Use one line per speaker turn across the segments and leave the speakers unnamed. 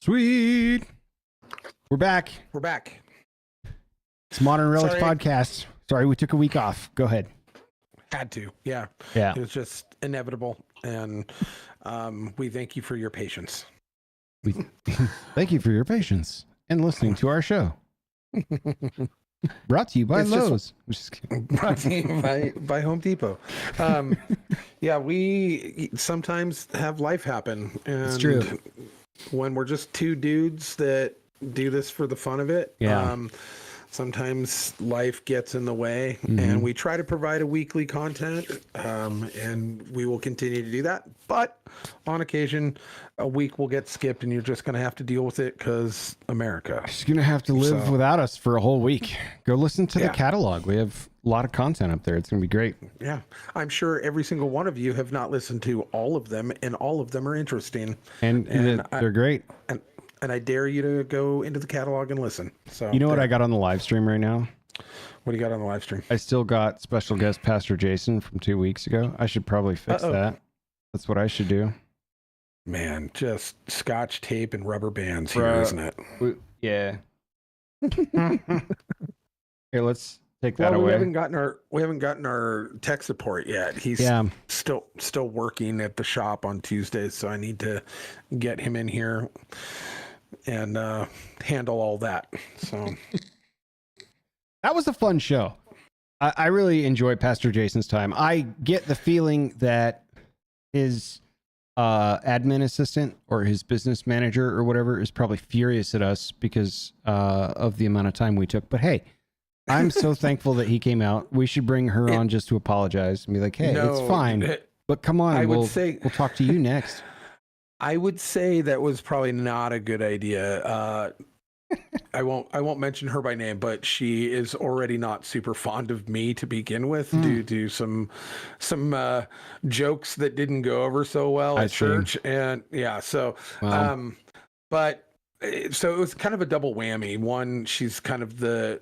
Sweet. We're back.
We're back.
It's Modern Relics Podcast. Sorry, we took a week off. Go ahead.
Had to. Yeah.
Yeah.
It was just inevitable. And we thank you for your patience.
Thank you for your patience and listening to our show. Brought to you by Lowe's.
Brought to you by Home Depot. Yeah, we sometimes have life happen. And
it's true.
When we're just two dudes that do this for the fun of it, sometimes life gets in the way, and we try to provide a weekly content, and we will continue to do that. But on occasion, a week will get skipped, and you're just going to have to deal with it because America.
She's going to have to live without us for a whole week. Go listen to the catalog. We have a lot of content up there. It's going to be great.
Yeah. I'm sure every single one of you have not listened to all of them, and all of them are interesting.
And they're great.
And I dare you to go into the catalog and listen. So
you know what I got on the live stream right now?
What do you got on the live stream?
I still got special guest Pastor Jason from 2 weeks ago. I should probably fix that. That's what I should do.
Man, just scotch tape and rubber bands here, isn't it?
Yeah. Here, let's take that away.
We haven't gotten our tech support yet. He's still working at the shop on Tuesdays, so I need to get him in here and handle all that. So
that was a fun show. I really enjoyed Pastor Jason's time. I get the feeling that his admin assistant or his business manager or whatever is probably furious at us because of the amount of time we took. But hey, I'm so thankful that he came out. We should bring her on just to apologize and be like, hey, it's fine. But come on, we'll talk to you next.
I would say that was probably not a good idea. I won't mention her by name, but she is already not super fond of me to begin with due to some jokes that didn't go over so well at church. And so it was kind of a double whammy. One, she's kind of the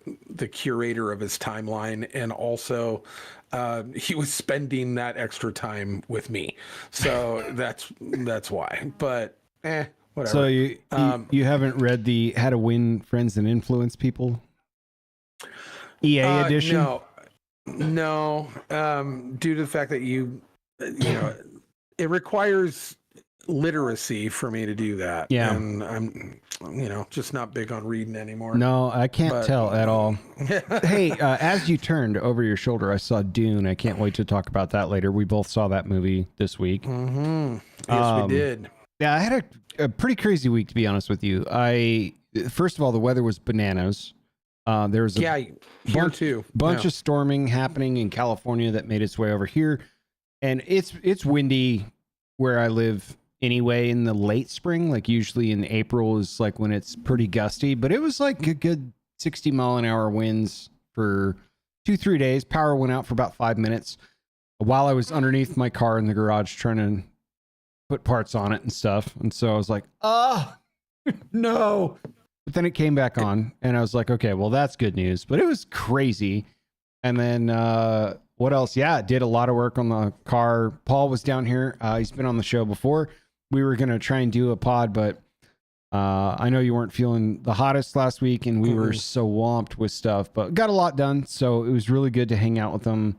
curator of his timeline, and also he was spending that extra time with me, so that's why. But whatever.
So you haven't read the How to Win Friends and Influence People EA edition?
No. Due to the fact that you know it requires literacy for me to do that. Yeah. And I'm just not big on reading anymore.
No, I can't tell at all. Hey, as you turned over your shoulder, I saw Dune. I can't wait to talk about that later. We both saw that movie this week.
Yes, we did.
Yeah, I had a pretty crazy week, to be honest with you. First of all, the weather was bananas. There was a bunch of storming happening in California that made its way over here. And it's windy where I live anyway in the late spring. Like usually in April is like when it's pretty gusty, but it was like a good 60 mile an hour winds for 2-3 days. Power went out for about 5 minutes while I was underneath my car in the garage trying to put parts on it and stuff. And so I was like, no. But then it came back on and I was like, okay, well, that's good news. But it was crazy. And then what else? Yeah, did a lot of work on the car. Paul was down here. He's been on the show before. We were going to try and do a pod, but I know you weren't feeling the hottest last week and we were so swamped with stuff, but got a lot done. So it was really good to hang out with him.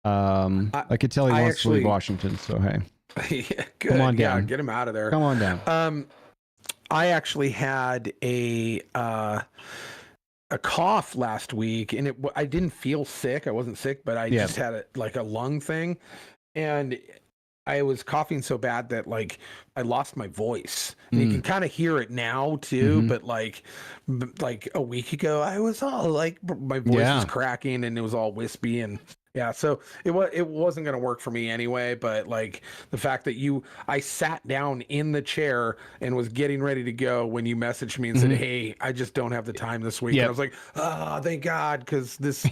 I could tell he wants to leave Washington. So, hey.
Yeah, good.
Come on down.
Yeah, get him out of there.
Come on down.
I actually had a cough last week, and I didn't feel sick. I wasn't sick, but I just had a lung thing, and I was coughing so bad that I lost my voice. And you can kind of hear it now too, but like a week ago, I was all my voice was cracking and it was all wispy and. Yeah, so it wasn't going to work for me anyway, but the fact that I sat down in the chair and was getting ready to go when you messaged me and said, hey, I just don't have the time this week. And I was like, thank God, because this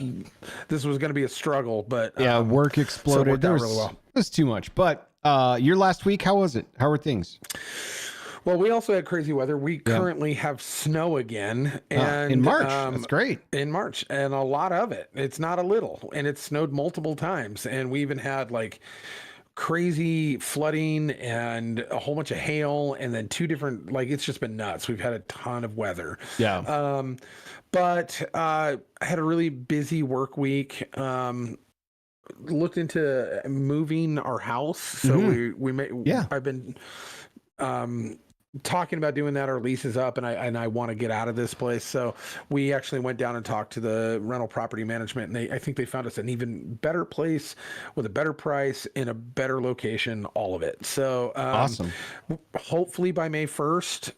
was going to be a struggle. But
work exploded.
So it really well.
It was too much. But your last week, how was it? How were things?
Well, we also had crazy weather. We currently have snow again. And
in March. That's great.
In March. And a lot of it. It's not a little. And it snowed multiple times. And we even had crazy flooding and a whole bunch of hail, and then 2 different, like, it's just been nuts. We've had a ton of weather.
Yeah.
But I had a really busy work week. Looked into moving our house, so we may.
Yeah.
I've been talking about doing that. Our lease is up, and I want to get out of this place. So we actually went down and talked to the rental property management, and I think they found us an even better place with a better price in a better location. All of it. So
awesome.
Hopefully by May 1st.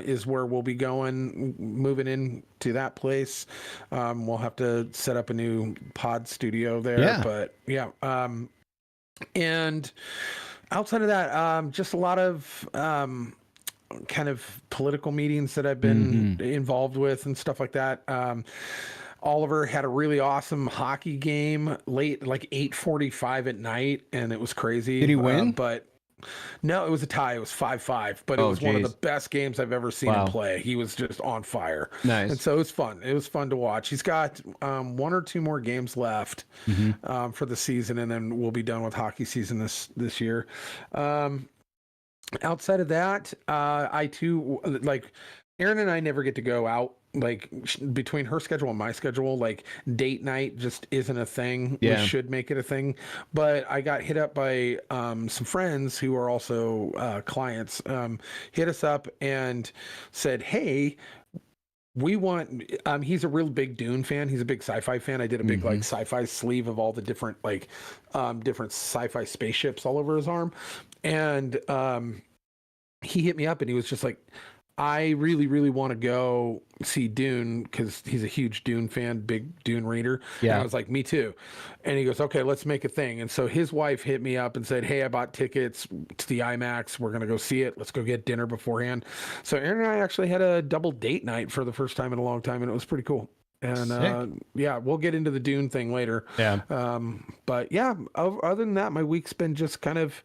Is where we'll be moving into that place. We'll have to set up a new pod studio there, but yeah. And outside of that, just a lot of kind of political meetings that I've been involved with and stuff like that. Oliver had a really awesome hockey game late, like 8:45 at night, and it was crazy.
Did he win?
But no, it was a tie. It was 5-5, but it was one of the best games I've ever seen him play. He was just on fire.
Nice.
And so it was fun. It was fun to watch. He's got 1 or 2 more games left for the season, and then we'll be done with hockey season this year. Outside of that, I too, like, Erin and I never get to go out. Like, between her schedule and my schedule, like, date night just isn't a thing. We should make it a thing. But I got hit up by some friends who are also clients, hit us up and said, hey, we want, he's a real big Dune fan. He's a big sci-fi fan. I did a big like sci-fi sleeve of all the different, like, different sci-fi spaceships all over his arm. And he hit me up and he was just like, I really, really want to go see Dune because he's a huge Dune fan, big Dune reader. Yeah. And I was like, me too. And he goes, okay, let's make a thing. And so his wife hit me up and said, hey, I bought tickets to the IMAX. We're going to go see it. Let's go get dinner beforehand. So Aaron and I actually had a double date night for the first time in a long time, and it was pretty cool. And yeah, we'll get into the Dune thing later.
Yeah.
But yeah, other than that, my week's been just kind of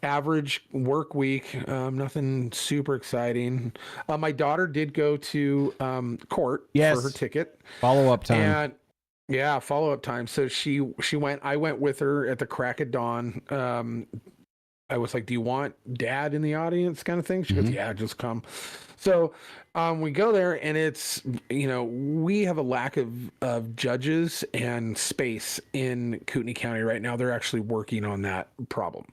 average work week. Nothing super exciting. My daughter did go to court for her ticket.
Follow-up time.
And yeah, follow-up time. So she went. I went with her at the crack of dawn. I was like, do you want dad in the audience kind of thing? She goes, yeah, just come. So we go there, and it's, we have a lack of judges and space in Kootenai County right now. They're actually working on that problem.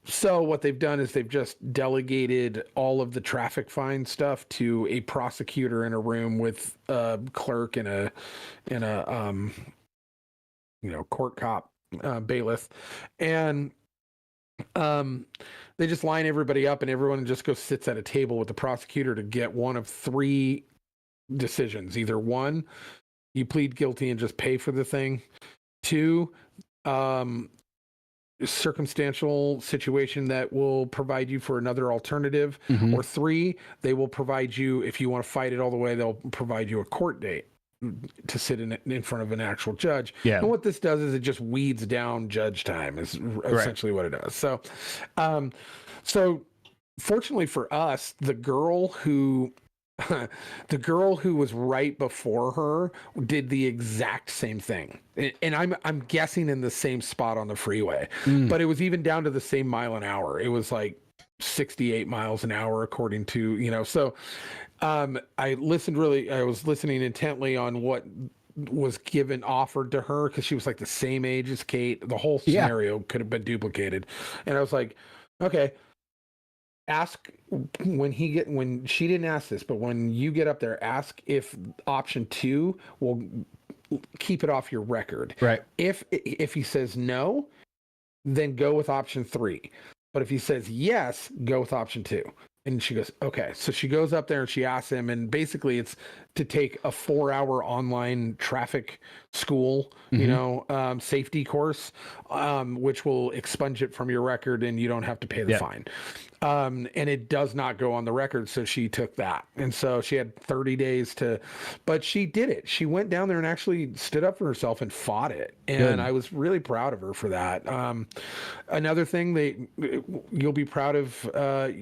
So what they've done is they've just delegated all of the traffic fine stuff to a prosecutor in a room with a clerk and a court cop, bailiff. And they just line everybody up, and everyone just goes sits at a table with the prosecutor to get one of 3 decisions. Either 1, you plead guilty and just pay for the thing. 2, circumstantial situation that will provide you for another alternative. Or 3, they will provide you, if you want to fight it all the way, they'll provide you a court date to sit in front of an actual judge. Yeah. And what this does is it just weeds down judge time is essentially what it does. So, so fortunately for us, the girl who was right before her did the exact same thing. And I'm guessing in the same spot on the freeway, but it was even down to the same mile an hour. It was like 68 miles an hour, according to, so I was listening intently on what was offered to her, because she was like the same age as Kate. The whole scenario could have been duplicated. And I was like, okay, ask when she didn't ask this, but when you get up there, ask if option 2 will keep it off your record.
Right.
If he says no, then go with option 3. But if he says yes, go with option 2. And she goes, okay. So she goes up there and she asks him, and basically it's to take a 4-hour online traffic school, safety course, which will expunge it from your record, and you don't have to pay the fine. And it does not go on the record. So she took that. And so she had 30 days but she did it. She went down there and actually stood up for herself and fought it. And I was really proud of her for that. Another thing you'll be proud of,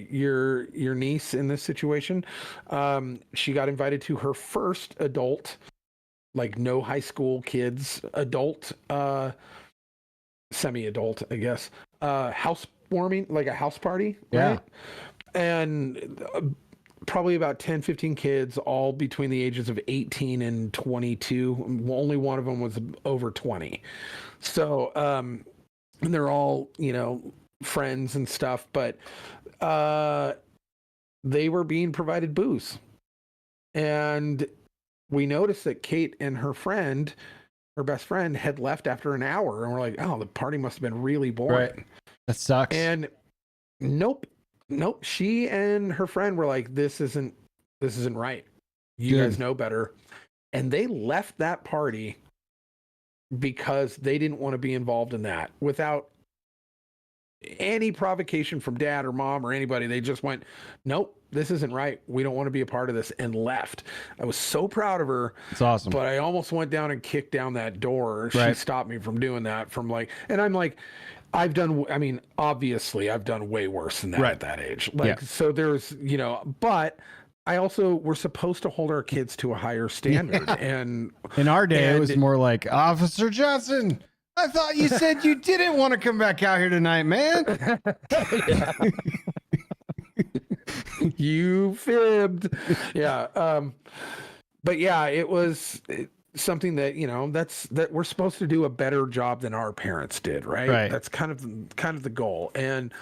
your niece in this situation. She got invited to her first adult, like no high school kids, adult, semi-adult, I guess, housewarming, like a house party,
yeah.
right? And probably about 10, 15 kids, all between the ages of 18 and 22. Only one of them was over 20. So, and they're all, friends and stuff, but they were being provided booze. And we noticed that Kate and her best friend, had left after an hour. And we're like, oh, the party must have been really boring.
Right. That sucks.
And nope. She and her friend were like, this isn't right. You guys know better. And they left that party because they didn't want to be involved in that without any provocation from dad or mom or anybody. They just went, nope, this isn't right. We don't want to be a part of this, and left. I was so proud of her.
It's awesome.
But I almost went down and kicked down that door. Right. She stopped me from doing that, and I'm like, obviously I've done way worse than that at that age. So there's, but I also, we're supposed to hold our kids to a higher standard. Yeah. And
in our day, it was more like, Officer Johnson, I thought you said you didn't want to come back out here tonight, man.
You fibbed. Yeah. But yeah, it was something that, that we're supposed to do a better job than our parents did. Right. That's kind of the goal. And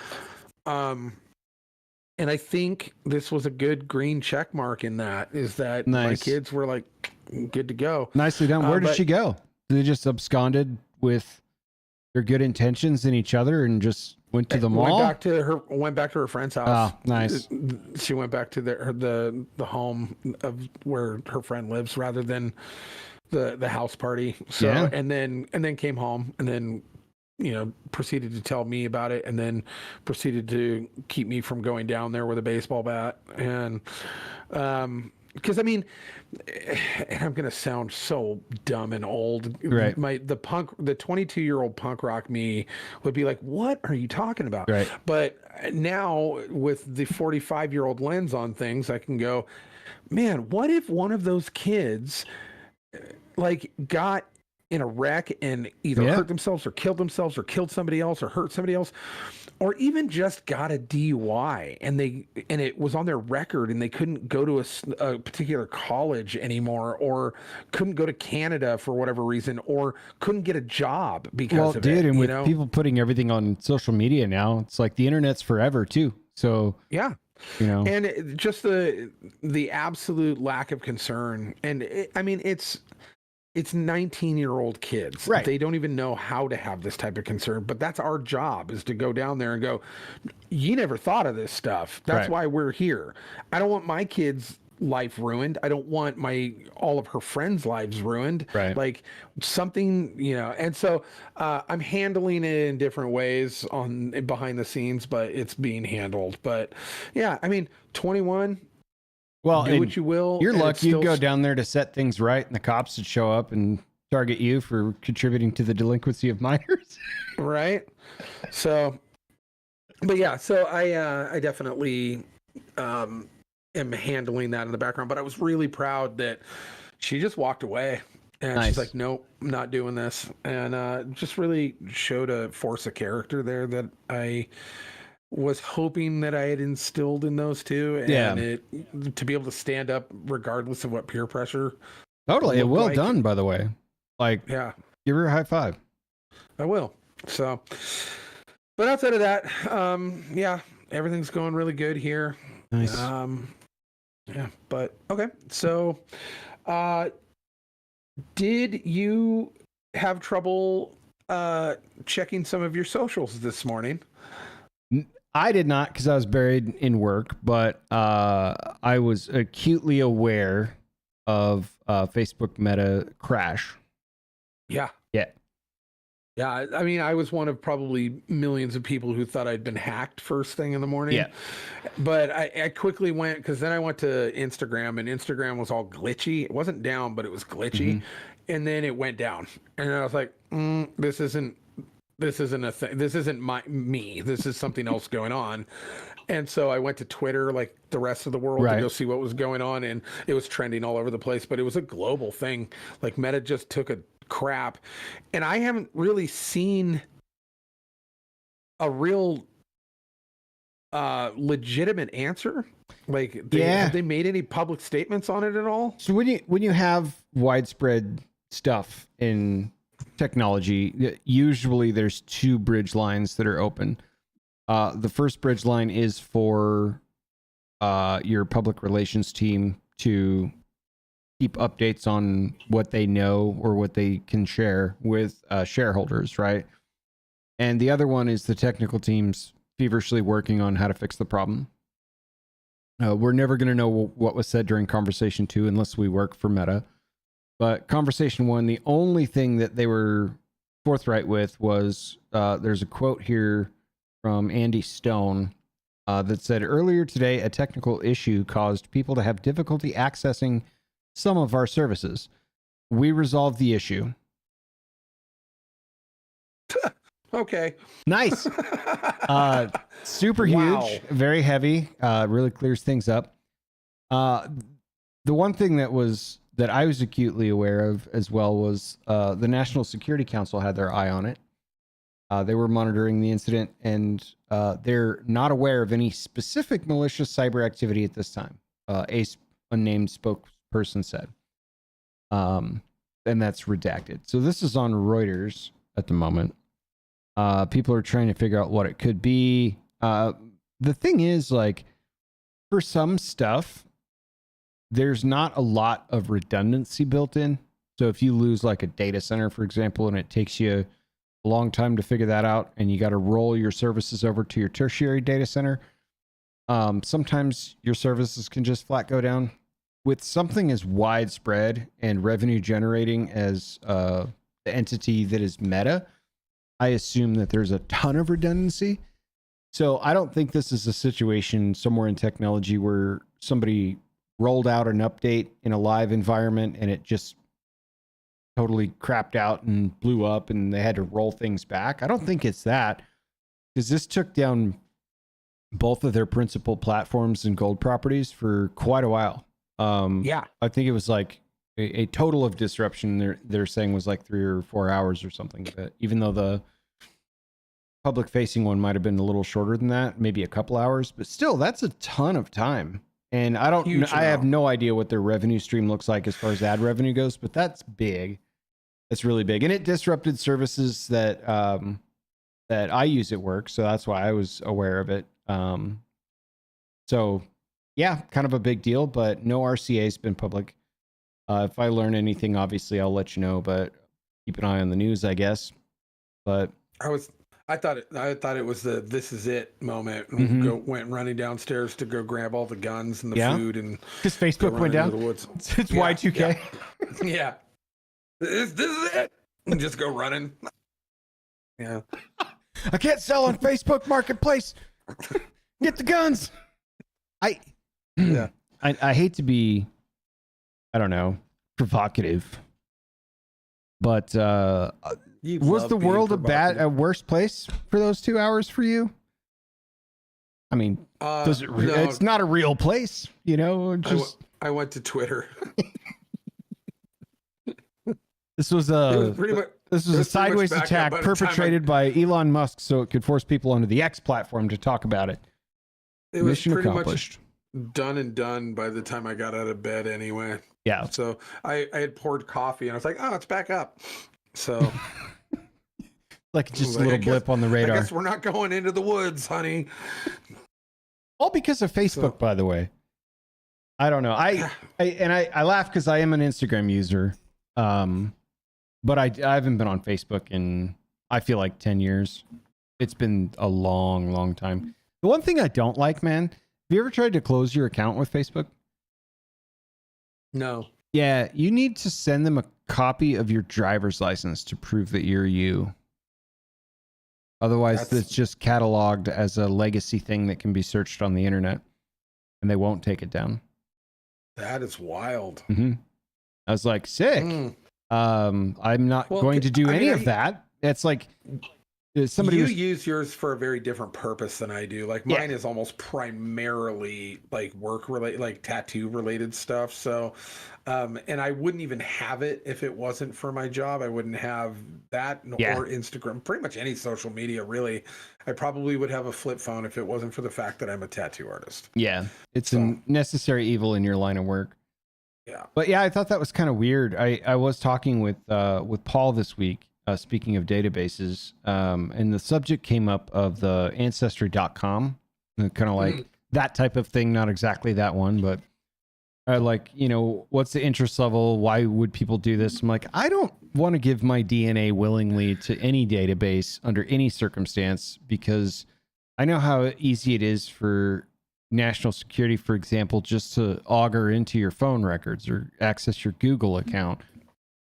I think this was a good green check mark in that, is that my kids were like, good to go.
Nicely done. Where did she go? They just absconded with their good intentions in each other and just went to the mall?
Went back to her friend's house.
Oh, nice.
She went back to the home of where her friend lives rather than the house party. So, yeah. and then came home and then, proceeded to tell me about it, and then proceeded to keep me from going down there with a baseball bat. And, because and I'm gonna sound so dumb and old. Right. The 22-year-old punk rock me would be like, "What are you talking about?"
Right.
But now with the 45-year-old lens on things, I can go, "Man, what if one of those kids, got in a wreck and either hurt themselves or killed themselves or killed somebody else or hurt somebody else, or even just got a DUI and it was on their record and they couldn't go to a particular college anymore, or couldn't go to Canada for whatever reason, or couldn't get a job because of it."
And with people putting everything on social media now, it's like the internet's forever too. So
yeah. And just the absolute lack of concern. And it's 19-year-old kids.
Right.
They don't even know how to have this type of concern, but that's our job, is to go down there and go, you never thought of this stuff. That's why we're here. I don't want my kids' life ruined. I don't want all of her friends' lives ruined.
Right.
Like something, and so I'm handling it in different ways behind the scenes, but it's being handled. But yeah, 21,
well,
do what you will.
You're lucky you'd go down there to set things right, and the cops would show up and target you for contributing to the delinquency of minors.
Right. So, but yeah, so I definitely am handling that in the background, but I was really proud that she just walked away and she's like, nope, I'm not doing this. And just really showed a force of character there that I was hoping that I had instilled in those two, and to be able to stand up regardless of what peer pressure.
Totally. Well done, by the way. Give her a high five.
I will. So, but outside of that, everything's going really good here.
Nice.
But okay. So, did you have trouble checking some of your socials this morning?
I did not, because I was buried in work, but I was acutely aware of Facebook Meta crash.
Yeah.
Yeah.
Yeah. I was one of probably millions of people who thought I'd been hacked first thing in the morning.
Yeah.
But I quickly went, because then I went to Instagram, and Instagram was all glitchy. It wasn't down, but it was glitchy. Mm-hmm. And then it went down. And I was like, this isn't a thing. This isn't me. This is something else going on. And so I went to Twitter, like the rest of the world, to go see what was going on. And it was trending all over the place, but it was a global thing. Like Meta just took a crap. And I haven't really seen a real legitimate answer? Like, have they made any public statements on it at all?
So when you have widespread stuff in technology, usually there's two bridge lines that are open. The first bridge line is for your public relations team to keep updates on what they know or what they can share with shareholders, right? And the other one is the technical teams feverishly working on how to fix the problem. We're never going to know what was said during conversation 2 unless we work for Meta. But conversation 1, the only thing that they were forthright with was there's a quote here from Andy Stone that said, earlier today, a technical issue caused people to have difficulty accessing some of our services. We resolved the issue.
Okay.
Nice. Super huge, very heavy, really clears things up. The one thing that I was acutely aware of as well was the National Security Council had their eye on it. They were monitoring the incident, and they're not aware of any specific malicious cyber activity at this time. A unnamed spokesperson said. And that's redacted. So this is on Reuters at the moment. People are trying to figure out what it could be. The thing is, like, for some stuff, there's not a lot of redundancy built in. So if you lose like a data center, for example, and it takes you a long time to figure that out, and you got to roll your services over to your tertiary data center, sometimes your services can just flat go down. With something as widespread and revenue generating as the entity that is Meta, I assume that there's a ton of redundancy. So I don't think this is a situation somewhere in technology where somebody rolled out an update in a live environment and it just totally crapped out and blew up and they had to roll things back. I don't think it's that, because this took down both of their principal platforms and gold properties for quite a while. I think it was like a total of disruption they're saying was like 3 or 4 hours or something. But even though the public facing one might have been a little shorter than that, maybe a couple hours, but still that's a ton of time. And I have no idea what their revenue stream looks like as far as ad revenue goes, but that's big. That's really big. And it disrupted services that that I use at work, so that's why I was aware of it. So yeah, kind of a big deal, but no RCA has been public. If I learn anything, obviously I'll let you know, but keep an eye on the news, I guess. But
I thought it was the "this is it" moment. And went running downstairs to go grab all the guns and the food, and
because Facebook went down. It's Y2K.
Yeah. This is it. And just go running. Yeah.
I can't sell on Facebook Marketplace. Get the guns. I hate to be, I don't know, provocative, but was the world a worse place for those 2 hours for you? I mean, it's not a real place, you know.
I went to Twitter.
This was a sideways attack perpetrated by Elon Musk so it could force people onto the X platform to talk about it.
It was pretty much done and done by the time I got out of bed anyway.
Yeah.
So I had poured coffee and I was like, oh, it's back up. So
like just a little blip on the radar.
I guess we're not going into the woods, honey.
All because of Facebook, by the way. I don't know. I laugh because I am an Instagram user. But I haven't been on Facebook in, I feel like 10 years. It's been a long, long time. The one thing I don't like, man, have you ever tried to close your account with Facebook?
No.
Yeah, you need to send them a copy of your driver's license to prove that you're you. Otherwise, it's just cataloged as a legacy thing that can be searched on the internet, and they won't take it down.
That is wild.
Mm-hmm. I was like, sick. I'm not going to do any of that. It's like, somebody
use yours for a very different purpose than I do. Like mine is almost primarily like work related, like tattoo related stuff. So, and I wouldn't even have it if it wasn't for my job. I wouldn't have that or Instagram, pretty much any social media really. I probably would have a flip phone if it wasn't for the fact that I'm a tattoo artist.
Yeah. It's a necessary evil in your line of work.
Yeah.
But yeah, I thought that was kind of weird. I was talking with Paul this week. Speaking of databases, and the subject came up of the ancestry.com, kind of like that type of thing. Not exactly that one, but like, what's the interest level? Why would people do this? I'm like, I don't want to give my DNA willingly to any database under any circumstance, because I know how easy it is for national security, for example, just to auger into your phone records or access your Google account.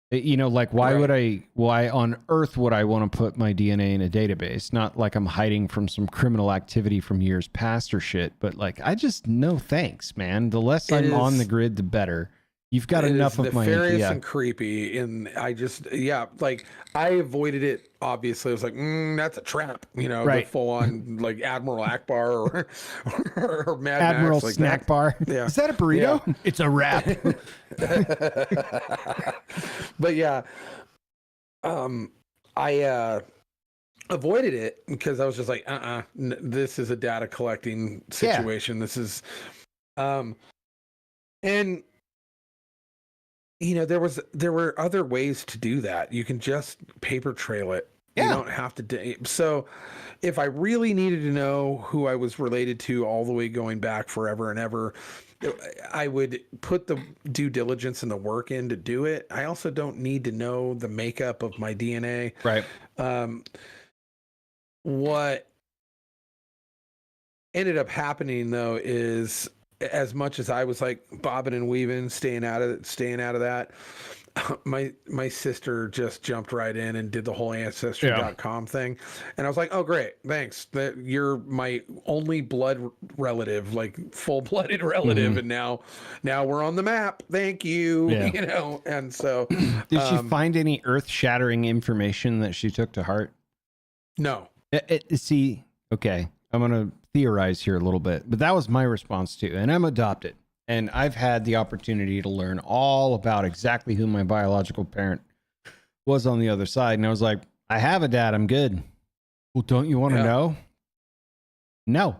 Like why on earth would I want to put my DNA in a database? Not like I'm hiding from some criminal activity from years past or shit, but like, I just, no thanks, man. The less I'm on the grid, the better. You've got enough of my
nefarious and creepy, and I just like I avoided it. Obviously, I was like, that's a trap,
right.
The full on like Admiral Akbar or Mad
Admiral
Max, like
Snack
that.
Bar.
Yeah.
Is that a burrito?
Yeah.
It's a wrap.
But yeah, I avoided it because I was just like, this is a data collecting situation. Yeah. This is, and there were other ways to do that. You can just paper trail it. Yeah. You don't have to. So if I really needed to know who I was related to all the way going back forever and ever, I would put the due diligence and the work in to do it. I also don't need to know the makeup of my DNA.
Right.
What ended up happening though is, as much as I was like bobbing and weaving, staying out of that, my sister just jumped right in and did the whole ancestry.com thing. And I was like, oh, great. Thanks. That you're my only blood relative, like full-blooded relative. Mm-hmm. And now we're on the map. Thank you. Yeah. And so
did she find any earth-shattering information that she took to heart?
No.
See, okay, I'm going to theorize here a little bit, but that was my response too. And I'm adopted. And I've had the opportunity to learn all about exactly who my biological parent was on the other side. And I was like, I have a dad. I'm good. Well, don't you want to know? No.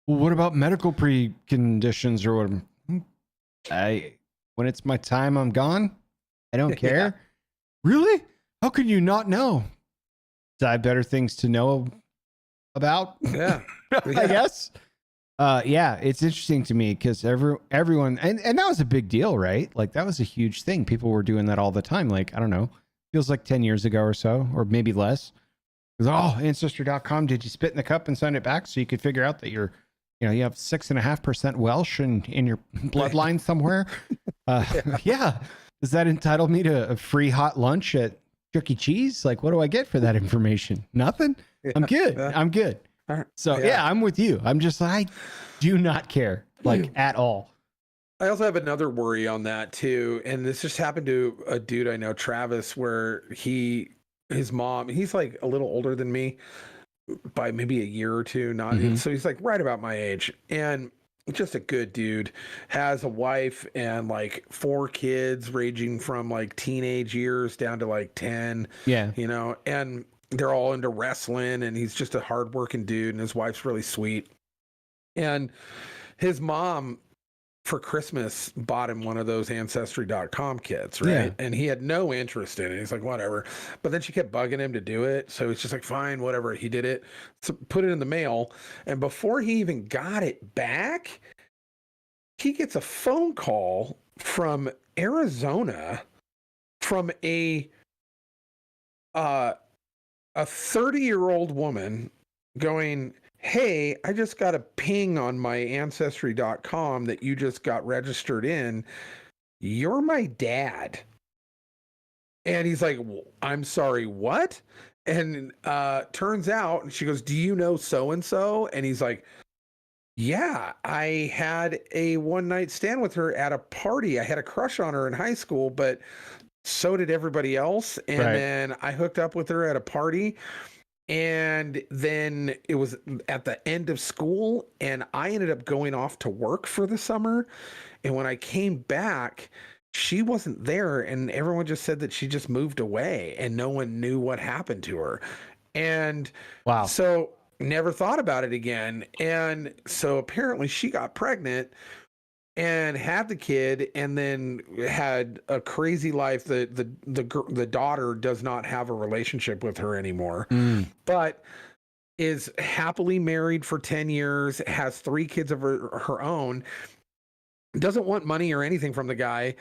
Well, what about medical preconditions or what? When it's my time, I'm gone. I don't care. Yeah. Really? How can you not know? I have better things to know about.
Yeah.
I guess. Yeah, it's interesting to me because everyone, and that was a big deal, right? Like that was a huge thing. People were doing that all the time. Like, I don't know, feels like 10 years ago or so, or maybe less. Because, ancestry.com, did you spit in the cup and send it back so you could figure out that you have 6.5% Welsh in your bloodline somewhere? Yeah. Does that entitle me to a free hot lunch at Chuck E. Cheese? Like, what do I get for that information? Nothing. Yeah. I'm good. I'm good. So yeah, I'm with you. I'm just like, I do not care, like at all.
I also have another worry on that too. And this just happened to a dude I know, Travis, where his mom, he's like a little older than me by maybe a year or two. So he's like right about my age, and just a good dude, has a wife and like 4 kids ranging from like teenage years down to like 10.
Yeah.
And they're all into wrestling, and he's just a hardworking dude, and his wife's really sweet. And his mom, for Christmas, bought him one of those ancestry.com kits, right? Yeah. And he had no interest in it. He's like, whatever. But then she kept bugging him to do it. So he's just like, fine, whatever. He did it, so put it in the mail. And before he even got it back, he gets a phone call from Arizona from a 30-year-old woman going, hey, I just got a ping on my ancestry.com that you just got registered in. You're my dad. And he's like, I'm sorry, what? And turns out, and she goes, do you know so-and-so? And he's like, yeah, I had a one-night stand with her at a party. I had a crush on her in high school, but so did everybody else. And then I hooked up with her at a party, And then it was at the end of school, and I ended up going off to work for the summer. And when I came back, she wasn't there, and everyone just said that she just moved away and no one knew what happened to her. And
wow.
So never thought about it again. And so apparently she got pregnant and had the kid, and then had a crazy life. The daughter does not have a relationship with her anymore, but is happily married for 10 years, has 3 kids of her own, doesn't want money or anything from the guy.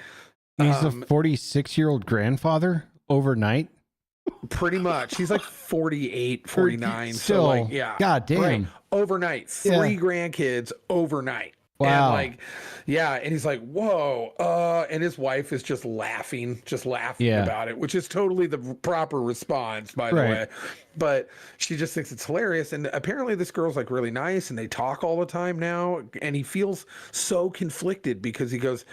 He's a 46-year-old grandfather overnight.
Pretty much. He's like 48, 49.
Still,
so like, yeah.
God damn.
Right. Overnight. 3 grandkids overnight.
Wow.
And like, yeah. And he's like, whoa. And his wife is just laughing about it, which is totally the proper response, by the way. But she just thinks it's hilarious. And apparently this girl's like really nice, and they talk all the time now. And he feels so conflicted because he goes,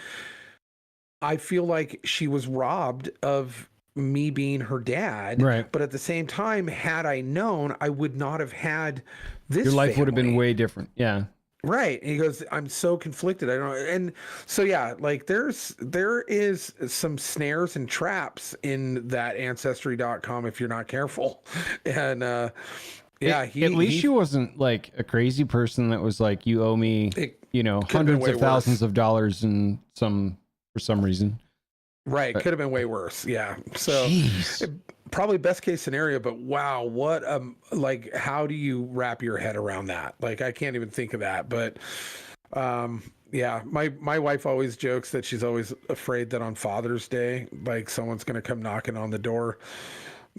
I feel like she was robbed of me being her dad.
Right.
But at the same time, had I known, I would not have had this.
Your life would have been way different. Yeah.
Right. And he goes, I'm so conflicted. I don't know. And so, yeah, like there is some snares and traps in that ancestry.com if you're not careful. And, yeah,
at least she wasn't like a crazy person that was like, you owe me, hundreds of thousands of dollars and for some reason.
Right. Could have been way worse. Yeah. So probably best case scenario, but wow, what, like, how do you wrap your head around that? Like, I can't even think of that, but, yeah, my wife always jokes that she's always afraid that on Father's Day, like someone's going to come knocking on the door.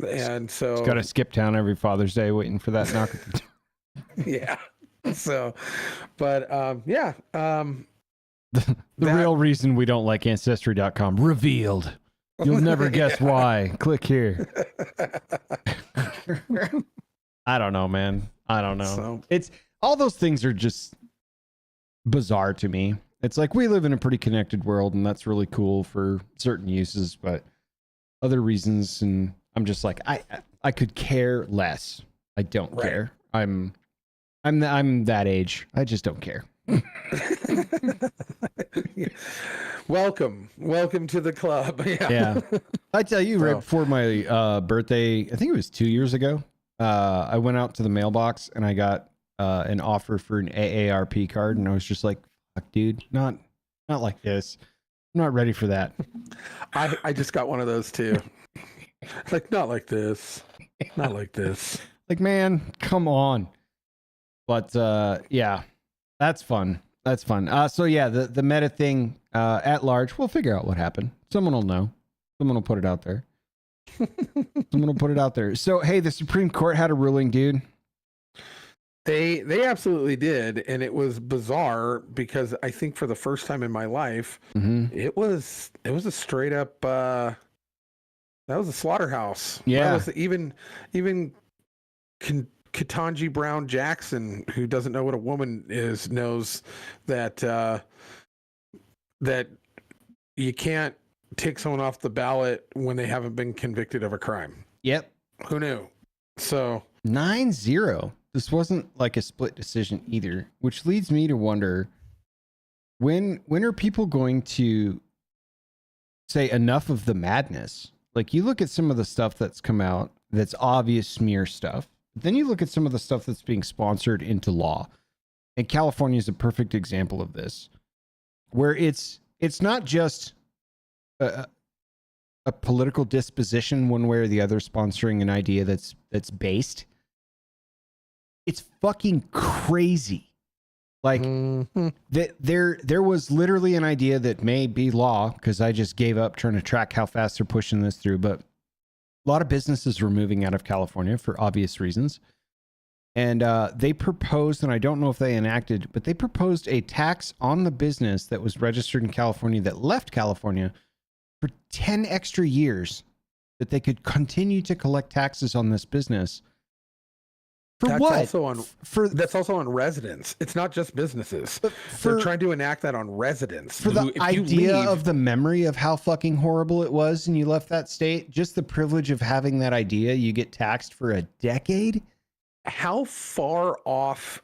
And so
it's got to skip town every Father's Day waiting for that knock at the door.
Yeah. So, but, yeah,
the real reason we don't like Ancestry.com revealed. You'll never guess why. Click here. I don't know, man. I don't know.
So,
it's all those things are just bizarre to me. It's like we live in a pretty connected world, and that's really cool for certain uses, but other reasons, and I'm just like, I could care less. I don't care. I'm that age. I just don't care.
Welcome to the club.
Yeah. I tell you, right before my birthday, I think it was 2 years ago, I went out to the mailbox and I got an offer for an AARP card, and I was just like, fuck, dude, not like this. I'm not ready for that.
I just got one of those too. Like, not like this. Not like this.
Like, man, come on. But yeah, that's fun. That's fun. So yeah, the meta thing at large, we'll figure out what happened. Someone will know. Someone will put it out there. Someone will put it out there. So hey, the Supreme Court had a ruling, dude.
They absolutely did, and it was bizarre because I think for the first time in my life, it was a straight up that was a slaughterhouse.
Yeah,
that was even Ketanji Brown Jackson, who doesn't know what a woman is, knows that that you can't take someone off the ballot when they haven't been convicted of a crime.
Yep.
Who knew? So
9-0. This wasn't like a split decision either, which leads me to wonder when are people going to say enough of the madness? Like, you look at some of the stuff that's come out that's obvious smear stuff. Then you look at some of the stuff that's being sponsored into law. And California is a perfect example of this, where it's not just a political disposition one way or the other sponsoring an idea that's based. It's fucking crazy. Like, there was literally an idea that may be law, because I just gave up trying to track how fast they're pushing this through, but a lot of businesses were moving out of California for obvious reasons. And they proposed, and I don't know if they enacted, but they proposed a tax on the business that was registered in California that left California for 10 extra years, that they could continue to collect taxes on this business For
that's
what?
That's also on residents. It's not just businesses. They're trying to enact that on residents.
For the idea of the memory of how fucking horrible it was and you left that state, just the privilege of having that idea, you get taxed for a decade?
How far off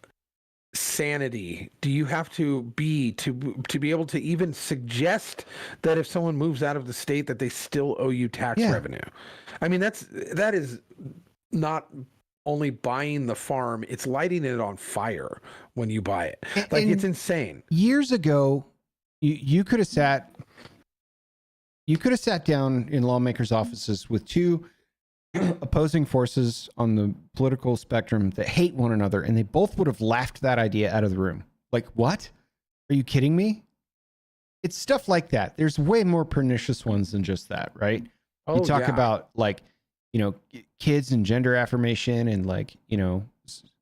sanity do you have to be able to even suggest that if someone moves out of the state that they still owe you tax revenue? I mean, that is not only buying the farm, it's lighting it on fire when you buy it. Like, it's insane.
Years ago, you could have sat down in lawmakers' offices with two opposing forces on the political spectrum that hate one another, and they both would have laughed that idea out of the room. Like, what? Are you kidding me? It's stuff like that. There's way more pernicious ones than just that, right? You talk about, like, you know, kids and gender affirmation, and, like, you know,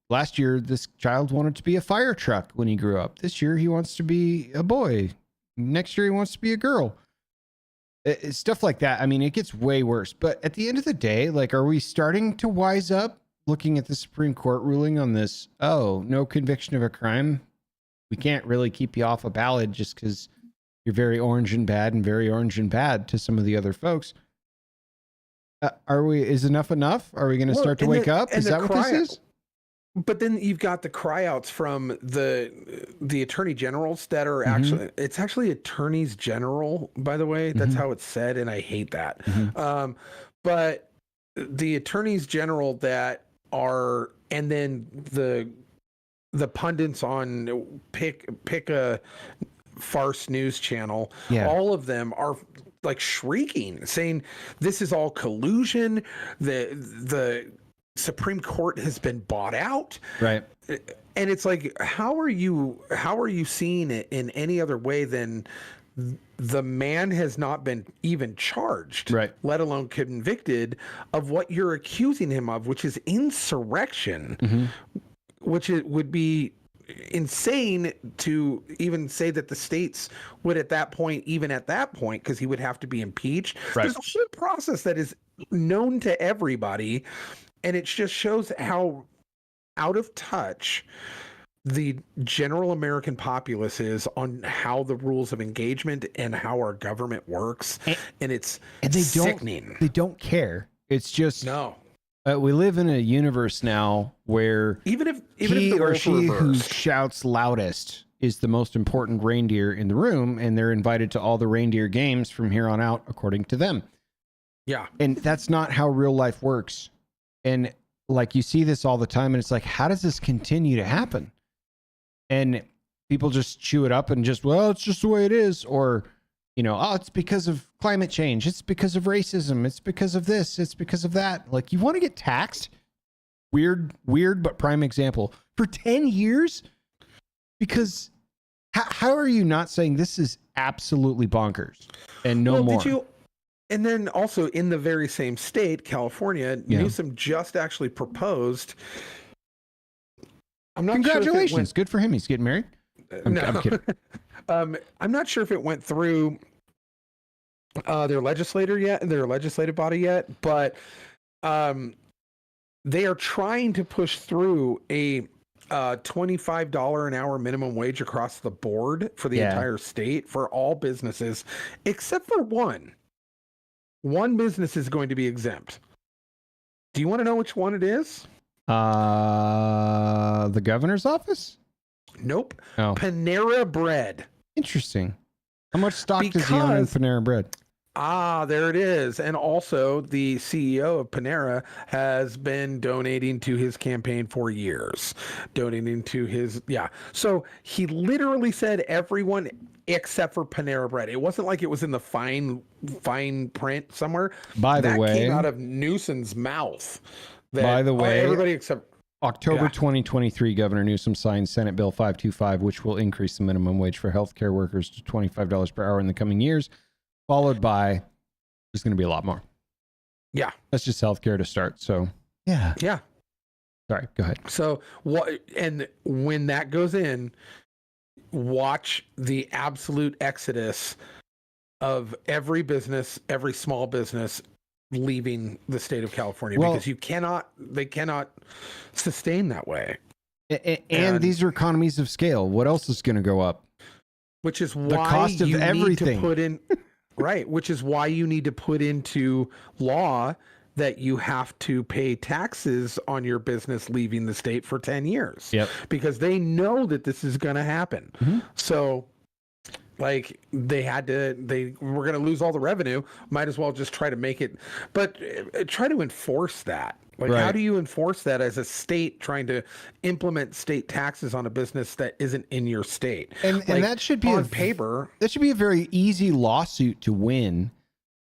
last year this child wanted to be a fire truck when he grew up. This year he wants to be a boy. Next year he wants to be a girl. Stuff like that. I mean, it gets way worse. But at the end of the day, like, are we starting to wise up looking at the Supreme Court ruling on this? Oh, no conviction of a crime. We can't really keep you off a ballot just because you're very orange and bad to some of the other folks. Is enough enough? Are we going to start to wake up? Is that what this is?
But then you've got the cryouts from the attorney generals that are actually, it's actually attorneys general, by the way. That's how it's said, and I hate that. But the attorneys general that are, and then the pundits on pick a farce news channel, all of them are like shrieking, saying this is all collusion. The Supreme Court has been bought out.
Right.
And it's like, how are you seeing it in any other way than the man has not been even charged,
right,
let alone convicted of what you're accusing him of, which is insurrection, which would be insane to even say that the states would at that point, because he would have to be impeached.
Right.
There's a whole process that is known to everybody. And it just shows how out of touch the general American populace is on how the rules of engagement and how our government works. And it's sickening.
They don't care. It's just,
no.
We live in a universe now where
even if
he or she who shouts loudest is the most important reindeer in the room, and they're invited to all the reindeer games from here on out, according to them.
Yeah.
And that's not how real life works. And, like, you see this all the time, and it's like, how does this continue to happen? And people just chew it up and just, well, it's just the way it is. Or, you know, oh, it's because of climate change. It's because of racism. It's because of this. It's because of that. Like, you want to get taxed? Weird, but prime example. For 10 years? Because how are you not saying this is absolutely bonkers and no more?
And then also in the very same state, California, Newsom just actually proposed. I'm not
Congratulations.
Sure if
good for him. He's getting married. I'm kidding.
I'm not sure if it went through their legislative body yet, but they are trying to push through a $25 an hour minimum wage across the board for the entire state for all businesses, except for one. One business is going to be exempt. Do you want to know which one it is?
The governor's office?
Nope.
Oh.
Panera Bread.
Interesting. How much stock does he own in Panera Bread?
There it is. And also, the CEO of Panera has been donating to his campaign for years. So he literally said everyone except for Panera Bread. It wasn't like it was in the fine print somewhere.
By the way,
that came out of Newsom's mouth.
Everybody except October 2023, Governor Newsom signed Senate Bill 525, which will increase the minimum wage for healthcare workers to $25 per hour in the coming years, followed by there's going to be a lot more.
Yeah.
That's just healthcare to start. So, yeah.
Yeah.
Sorry, go ahead.
So, and when that goes in, watch the absolute exodus of every business, every small business leaving the state of California, because they cannot sustain that way.
And these are economies of scale. What else is going to go up?
Which is why
the cost of
you
everything.
need to put in, right. Which is why you need to put into law that you have to pay taxes on your business leaving the state for 10 years.
Yep.
Because they know that this is going to happen. Mm-hmm. So like they were going to lose all the revenue. Might as well just try to make it, but try to enforce that. Like, How do you enforce that as a state trying to implement state taxes on a business that isn't in your state?
And that should be
on paper.
That should be a very easy lawsuit to win.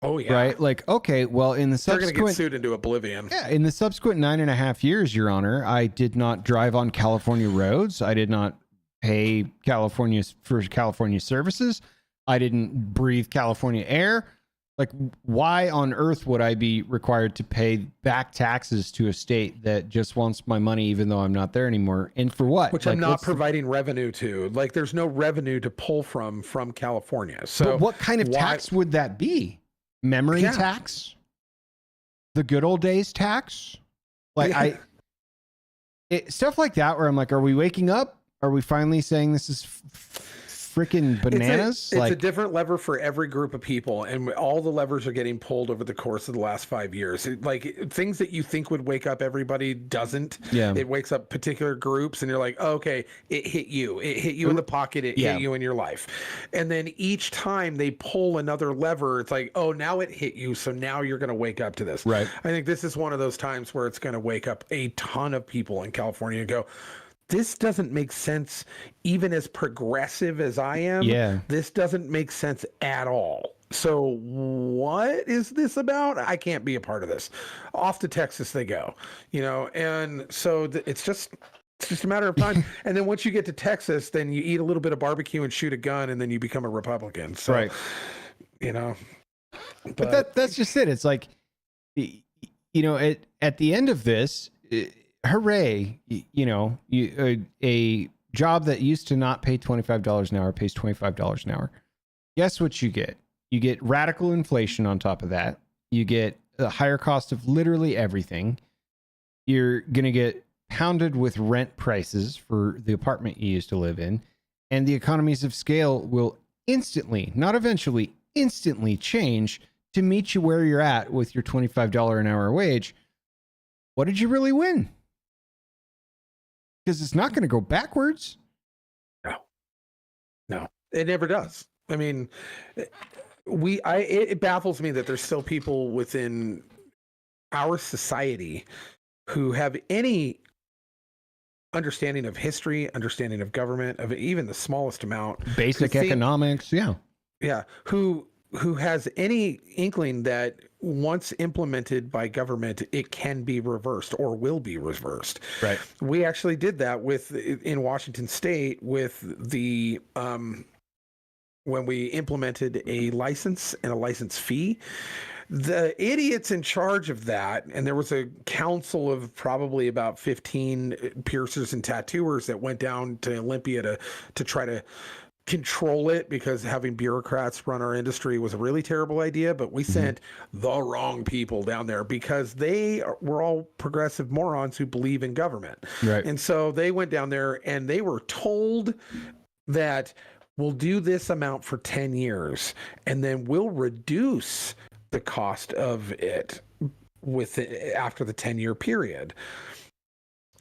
Oh yeah.
Right. Like, okay, well, in the subsequent,
they're going to get sued into oblivion.
Yeah. In the subsequent 9.5 years, Your Honor, I did not drive on California roads. I did not pay California services. I didn't breathe California air. Like, why on earth would I be required to pay back taxes to a state that just wants my money, even though I'm not there anymore? And for what?
Which I'm not providing revenue to. Like, there's no revenue to pull from California. So
but what kind of tax would that be? Memory tax? The good old days tax? Like, stuff like that where I'm like, are we waking up? Are we finally saying this is freaking bananas?
It's a different lever for every group of people, and all the levers are getting pulled over the course of the last 5 years. Things that you think would wake up everybody doesn't. Yeah. It wakes up particular groups, and you're like, oh, okay, it hit you. It hit you in the pocket. It hit you in your life. And then each time they pull another lever, it's like, oh, now it hit you, so now you're going to wake up to this.
Right.
I think this is one of those times where it's going to wake up a ton of people in California and go, this doesn't make sense. Even as progressive as I am, this doesn't make sense at all. So what is this about? I can't be a part of this. Off to Texas they go, and so it's just a matter of time. And then once you get to Texas, then you eat a little bit of barbecue and shoot a gun, and then you become a Republican. So,
right.
But
that's just it. It's like, at the end of this, hooray, a job that used to not pay $25 an hour pays $25 an hour. Guess what you get? You get radical inflation on top of that. You get a higher cost of literally everything. You're going to get pounded with rent prices for the apartment you used to live in. And the economies of scale will instantly, not eventually, instantly change to meet you where you're at with your $25 an hour wage. What did you really win? Because it's not going to go backwards.
No, it never does. I mean, it baffles me that there's still people within our society who have any understanding of history, understanding of government, of even the smallest amount.
Basic economics, yeah.
Yeah, who has any inkling that once implemented by government, it can be reversed or will be reversed.
Right.
We actually did that in Washington State with the when we implemented a license and a license fee. The idiots in charge of that, and there was a council of probably about 15 piercers and tattooers that went down to Olympia to try to control it, because having bureaucrats run our industry was a really terrible idea. But we sent the wrong people down there because they were all progressive morons who believe in government.
Right.
And so they went down there and they were told that we'll do this amount for 10 years and then we'll reduce the cost of it after the 10-year period.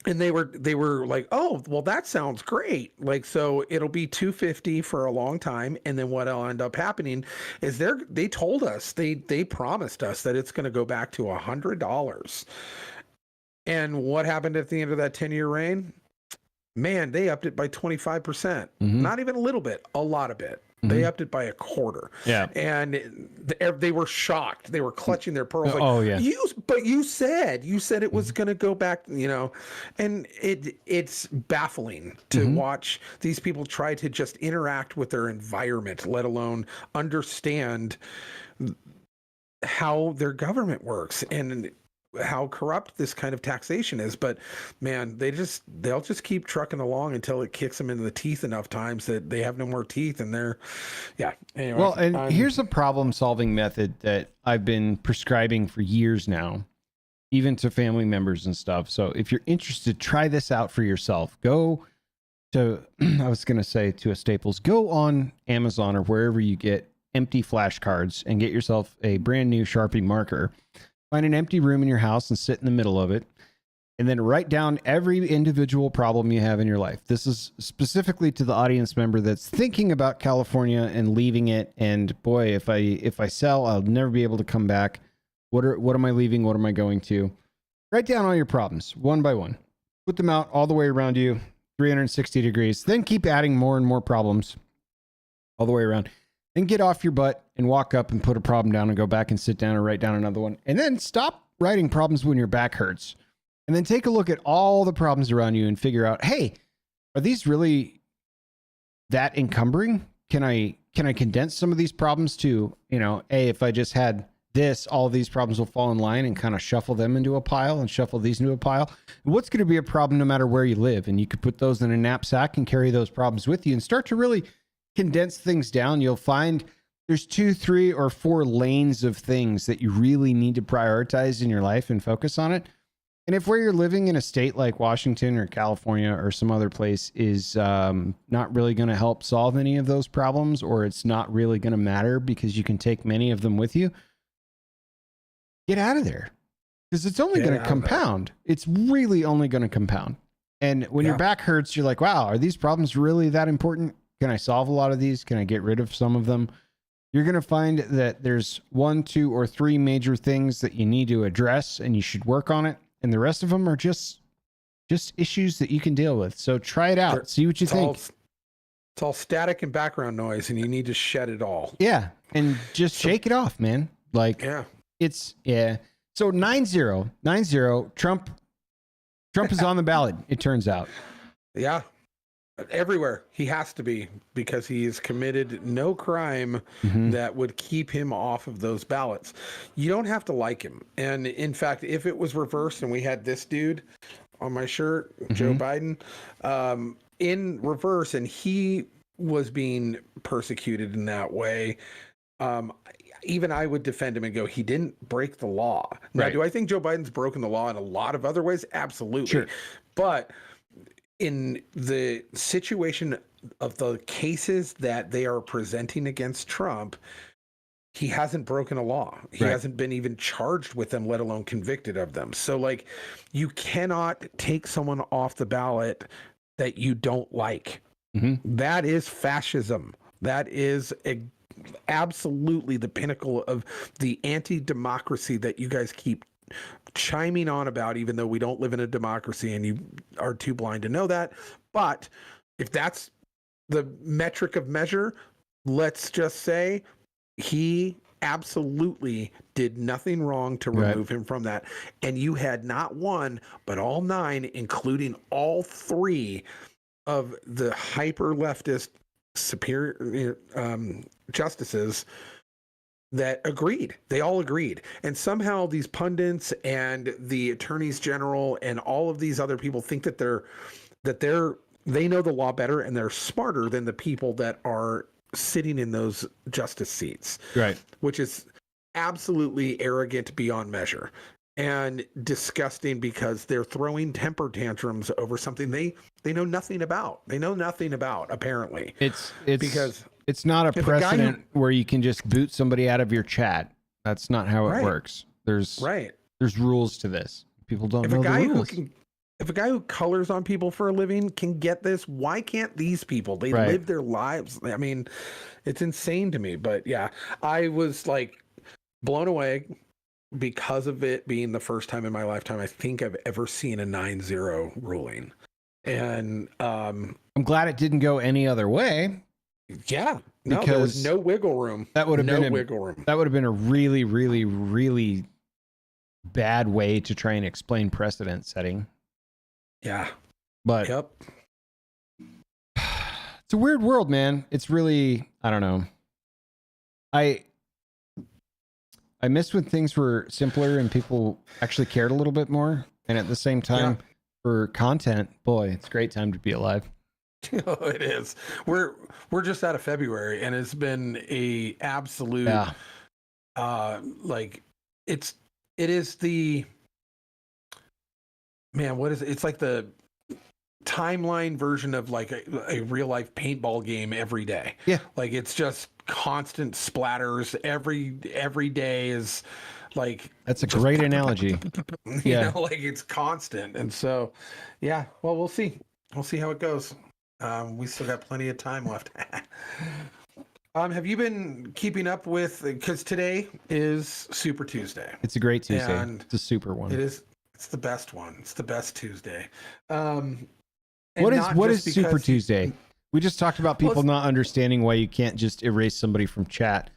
And they were like, oh, well, that sounds great. Like, so it'll be $250 for a long time. And then what'll end up happening is they told us, they promised us that it's going to go back to $100. And what happened at the end of that 10-year reign? Man, they upped it by 25%. Not even a little bit, a lot of it. They upped it by a quarter. Yeah. And they were shocked. They were clutching their pearls. Like,
oh, yeah.
But you said it was going to go back, and it's baffling to watch these people try to just interact with their environment, let alone understand how their government works. And how corrupt this kind of taxation is. But man, they'll just keep trucking along until it kicks them in the teeth enough times that they have no more teeth, and anyway.
Well, and here's a problem solving method that I've been prescribing for years now, even to family members and stuff. So if you're interested, try this out for yourself. Go to, I was going to say to a Staples, go on Amazon or wherever you get empty flashcards and get yourself a brand new Sharpie marker. Find an empty room in your house and sit in the middle of it, and then write down every individual problem you have in your life. This is specifically to the audience member that's thinking about California and leaving it. And boy, if I sell, I'll never be able to come back. What am I leaving? What am I going to? Write down all your problems one by one. Put them out all the way around you, 360 degrees. Then keep adding more and more problems all the way around. Then get off your butt and walk up and put a problem down and go back and sit down and write down another one. And then stop writing problems when your back hurts. And then take a look at all the problems around you and figure out, hey, are these really that encumbering? Can I condense some of these problems to, if I just had this, all of these problems will fall in line, and kind of shuffle them into a pile and shuffle these into a pile. What's going to be a problem no matter where you live? And you could put those in a knapsack and carry those problems with you and start to really condense things down. You'll find there's 2, 3, or 4 lanes of things that you really need to prioritize in your life and focus on it. And if where you're living in a state like Washington or California or some other place is not really going to help solve any of those problems, or it's not really going to matter because you can take many of them with you, get out of there, because it's only going to compound. It's really only going to compound. And when your back hurts, you're like, wow, are these problems really that important? Can I solve a lot of these? Can I get rid of some of them? You're going to find that there's 1, 2, or 3 major things that you need to address, and you should work on it. And the rest of them are just issues that you can deal with. So try it out. See what you think.
It's all static and background noise, and you need to shed it all.
Yeah. And just shake it off, man. So 9-0, Trump is on the ballot, it turns out.
Yeah. Everywhere. He has to be, because he has committed no crime that would keep him off of those ballots. You don't have to like him. And in fact, if it was reversed and we had this dude on my shirt, Joe Biden, in reverse, and he was being persecuted in that way, even I would defend him and go, he didn't break the law. Now, do I think Joe Biden's broken the law in a lot of other ways? Absolutely. Sure. But in the situation of the cases that they are presenting against Trump, he hasn't broken a law. He hasn't been even charged with them, let alone convicted of them. So you cannot take someone off the ballot that you don't like. That is fascism. That is absolutely the pinnacle of the anti-democracy that you guys keep chiming on about, even though we don't live in a democracy and you are too blind to know that. But if that's the metric of measure, let's just say he absolutely did nothing wrong to remove him from that. And you had not one, but all 9, including all 3 of the hyper leftist superior justices that agreed. They all agreed. And somehow these pundits and the attorneys general and all of these other people think that they know the law better and they're smarter than the people that are sitting in those justice seats. Right. Which is absolutely arrogant beyond measure and disgusting, because they're throwing temper tantrums over something they know nothing about. They know nothing about, apparently.
It's because it's not a precedent where you can just boot somebody out of your chat. That's not how it works. There's rules to this. People don't know the rules.
If a guy who colors on people for a living can get this, why can't these people? They live their lives. I mean, it's insane to me. But yeah, I was blown away because of it being the first time in my lifetime I think I've ever seen a 9-0 ruling. And
I'm glad it didn't go any other way.
Yeah, no, there was no wiggle room.
That would have That would have been a really, really, really bad way to try and explain precedent setting.
Yeah,
but it's a weird world, man. It's really, I don't know. I I miss when things were simpler and people actually cared a little bit more. And at the same time, for content, boy, it's a great time to be alive.
Oh, it is. We're just out of February, and it's been a absolute like it is the man. What is it? It's like the timeline version of like a real life paintball game every day.
Yeah,
like it's just constant splatters. Every day is like
that's a great analogy.
You know, like it's constant, and so yeah. Well, we'll see. We'll see how it goes. We still got plenty of time left. Have you been keeping up with? Because today is Super Tuesday.
It's a great Tuesday. And it's a super one.
It is. It's the best one. It's the best Tuesday.
What is Super Tuesday? We just talked about people not understanding why you can't just erase somebody from chat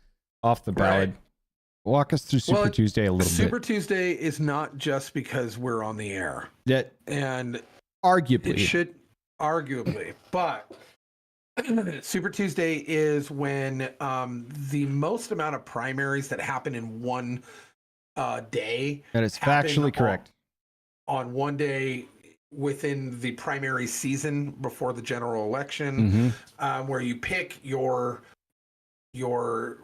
off the ballot. Right. Walk us through Super Tuesday a little bit.
Super Tuesday is not just because we're on the air. And
arguably
it should. Arguably, but Super Tuesday is when the most amount of primaries that happen in one day.
That is factually correct.
On one day within the primary season before the general election, where you pick your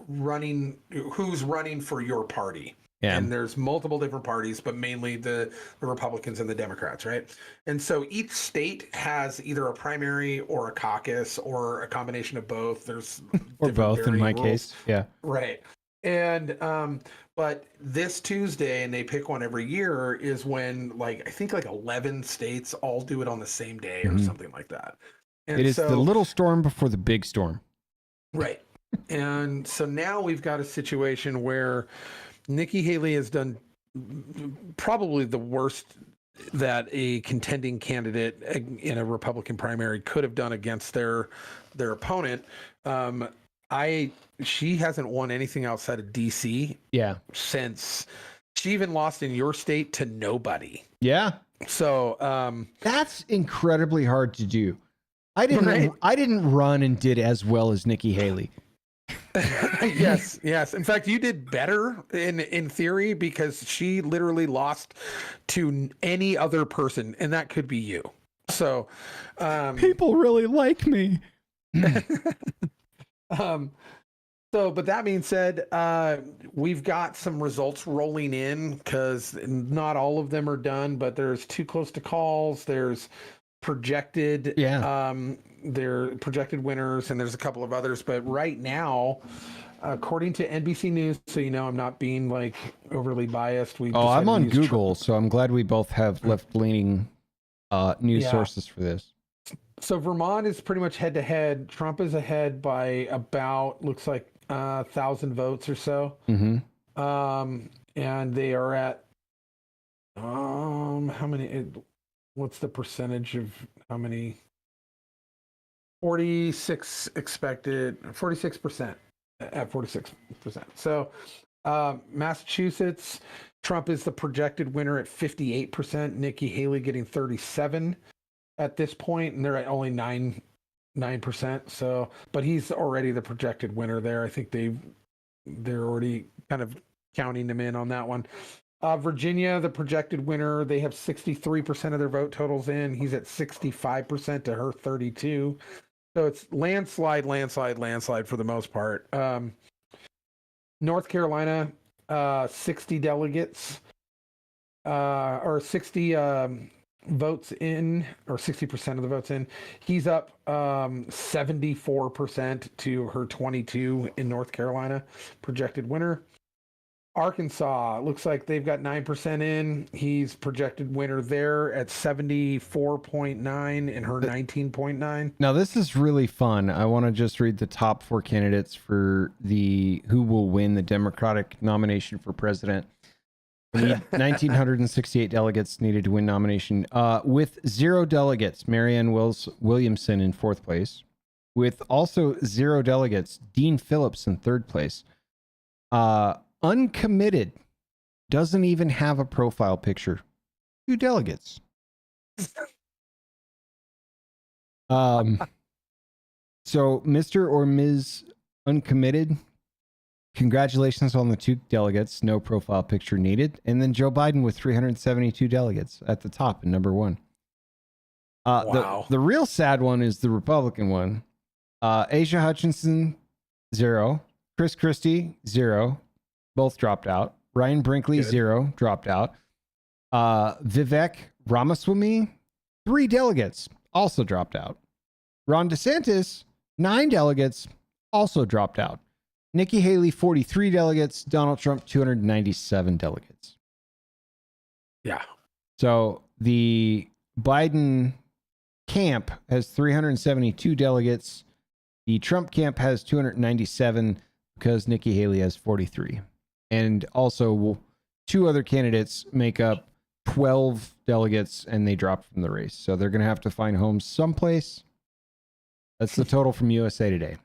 running, who's running for your party. Yeah. And there's multiple different parties, but mainly the Republicans and the Democrats, right? And so each state has either a primary or a caucus or a combination of both. There's
or both in my case. Yeah.
Right. And but this Tuesday, and they pick one every year, is when I think 11 states all do it on the same day or something like that. And
it is the little storm before the big storm.
Right. And so now we've got a situation where Nikki Haley has done probably the worst that a contending candidate in a Republican primary could have done against their opponent. She hasn't won anything outside of DC.
Yeah.
Since she even lost in your state to nobody.
Yeah.
So
that's incredibly hard to do. I didn't run and did as well as Nikki Haley.
Yes. In fact, you did better in theory because she literally lost to any other person, and that could be you. So
people really like me.
But that being said, we've got some results rolling in because not all of them are done, but there's too close to calls. There's projected, they're projected winners, and there's a couple of others. But right now, according to NBC News, so I'm not being overly biased.
I'm on Google, so I'm glad we both have left-leaning news sources for this.
So Vermont is pretty much head-to-head. Trump is ahead by about, looks like 1,000 votes or so. And they are at how many? What's the percentage of how many? 46 expected, 46% at 46%. So Massachusetts, Trump is the projected winner at 58%. Nikki Haley getting 37% at this point, and they're at only 9%. So, but he's already the projected winner there. I think they're already kind of counting him in on that one. Virginia, the projected winner, they have 63% of their vote totals in. He's at 65% to her 32%. So it's landslide for the most part. North Carolina, 60 delegates, or 60 votes in, or 60% of the votes in. He's up 74% to her 22% in North Carolina, projected winner. Arkansas, looks like they've got 9% in. He's projected winner there at 74.9 and her 19.9.
Now this is really fun. I want to just read the top 4 candidates for who will win the Democratic nomination for president. We need 1,968 delegates needed to win nomination. With 0 delegates, Marianne Williamson in 4th place. With also 0 delegates, Dean Phillips in 3rd place. Uncommitted, doesn't even have a profile picture. 2 delegates. So Mr. or Ms. Uncommitted, Congratulations on the 2 delegates. No profile picture needed. And then Joe Biden with 372 delegates at the top in number 1.
Wow.
The real sad one is the Republican one. Asia Hutchinson, 0. Chris Christie, 0. Both dropped out. Ryan Brinkley, Good. 0. Dropped out. Vivek Ramaswamy, 3 delegates. Also dropped out. Ron DeSantis, 9 delegates. Also dropped out. Nikki Haley, 43 delegates. Donald Trump, 297 delegates.
Yeah.
So the Biden camp has 372 delegates. The Trump camp has 297 because Nikki Haley has 43. And also 2 other candidates make up 12 delegates and they dropped from the race. So they're going to have to find homes someplace. That's the total from USA Today.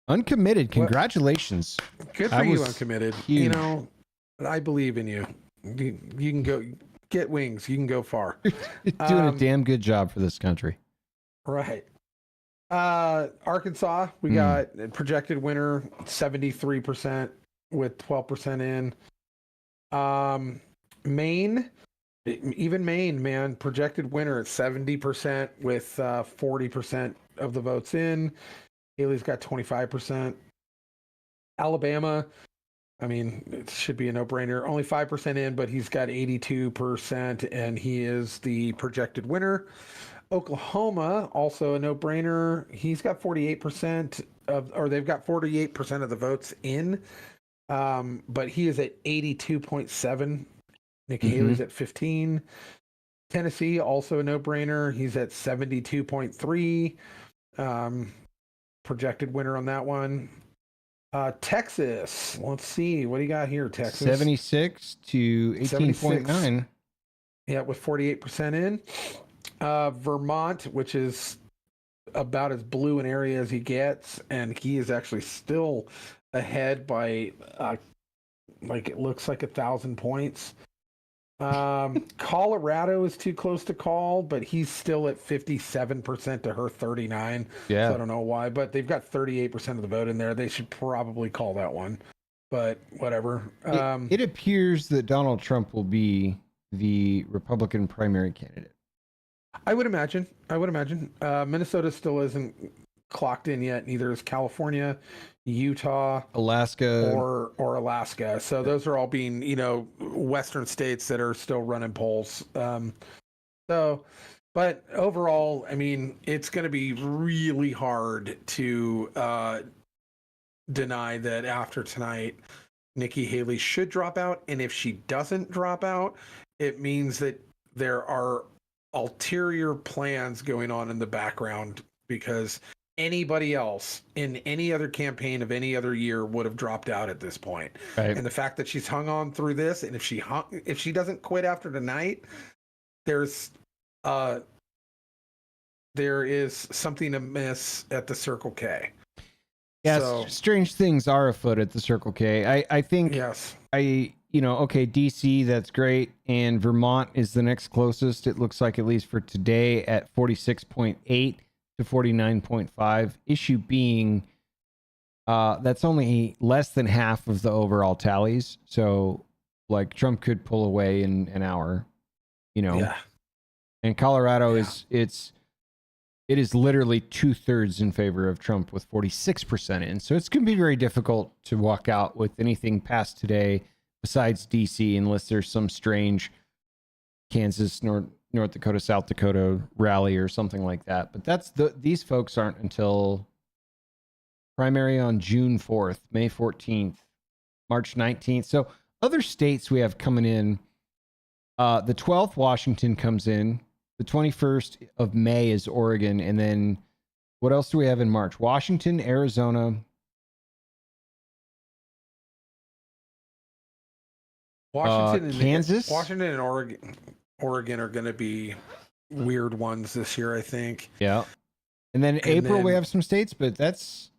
Uncommitted. Congratulations.
Good for you, Uncommitted. Huge. You know, I believe in you. You can go get wings. You can go far.
Doing a damn good job for this country.
Right. Arkansas, we got projected winner 73% with 12% in. Maine, even Maine, man, projected winner at 70% with 40% of the votes in. Haley's got 25%. Alabama, I mean, it should be a no-brainer. Only 5% in, but he's got 82%, and he is the projected winner. Oklahoma, also a no-brainer. He's got 48% they've got 48% of the votes in, but he is at 82.7. Nikki Haley's at 15. Tennessee, also a no-brainer. He's at 72.3. Projected winner on that one. Texas, let's see. What do you got here, Texas?
76 to 18.9.
Yeah, with 48% in. Vermont, which is about as blue an area as he gets, and he is actually still ahead by it looks like 1,000 points. Colorado is too close to call, but he's still at 57% to her 39.
Yeah.
So I don't know why, but they've got 38% of the vote in there. They should probably call that one, but whatever.
It appears that Donald Trump will be the Republican primary candidate.
I would imagine. Minnesota still isn't clocked in yet. Neither is California, Utah,
Alaska,
or Alaska. So those are all being, Western states that are still running polls. But overall, I mean, it's going to be really hard to deny that after tonight, Nikki Haley should drop out. And if she doesn't drop out, it means that there are ulterior plans going on in the background, because anybody else in any other campaign of any other year would have dropped out at this point.
Right.
And the fact that she's hung on through this, and if she doesn't quit after tonight, there is something amiss at the Circle K.
Yes, so, strange things are afoot at the Circle K. I think.
Yes.
Okay, DC, that's great. And Vermont is the next closest. It looks like, at least for today, at 46.8 to 49.5. Issue being, that's only less than half of the overall tallies. So, like, Trump could pull away in an hour,
Yeah.
And Colorado it is literally 2/3 in favor of Trump with 46% in. So it's going to be very difficult to walk out with anything past today besides DC, unless there's some strange Kansas, North Dakota, South Dakota rally or something like that. But these folks aren't until primary on June 4th, May 14th, March 19th. So other states we have coming in, the 12th, Washington comes in. The 21st of May is Oregon. And then what else do we have in March? Washington, Arizona. Kansas.
Washington and Oregon are going to be weird ones this year, I think.
Yeah. And then April we have some states, but that's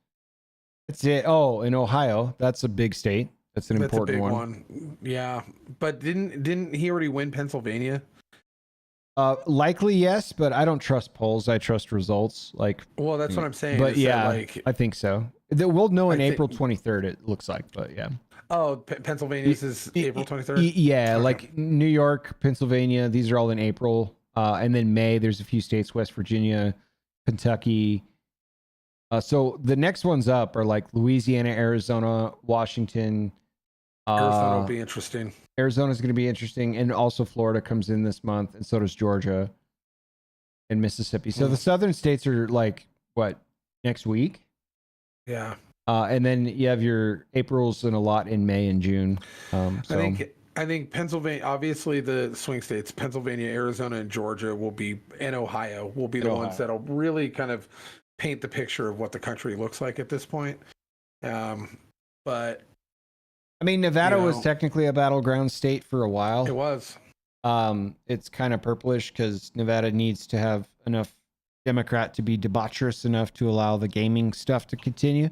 it. Oh, in Ohio, that's a big state. That's an important one.
Yeah. But didn't he already win Pennsylvania?
Likely yes, but I don't trust polls. I trust results.
Well, that's what I'm saying.
But yeah, I think so. We'll know in April 23rd. It looks like, but yeah.
Oh, Pennsylvania's is April 23rd.
Yeah, okay. Like New York, Pennsylvania. These are all in April, and then May. There's a few states: West Virginia, Kentucky. So the next ones up are like Louisiana, Arizona, Washington.
Arizona will be interesting.
Arizona's going to be interesting, and also Florida comes in this month, and so does Georgia and Mississippi. So the southern states are like what, next week?
Yeah.
And then you have your Aprils and a lot in May and June.
I think Pennsylvania, obviously the swing states, Pennsylvania, Arizona, and Georgia will be, and Ohio will be the ones that'll really kind of paint the picture of what the country looks like at this point. But
I mean, Nevada was technically a battleground state for a while.
It was.
It's kind of purplish because Nevada needs to have enough Democrat to be debaucherous enough to allow the gaming stuff to continue.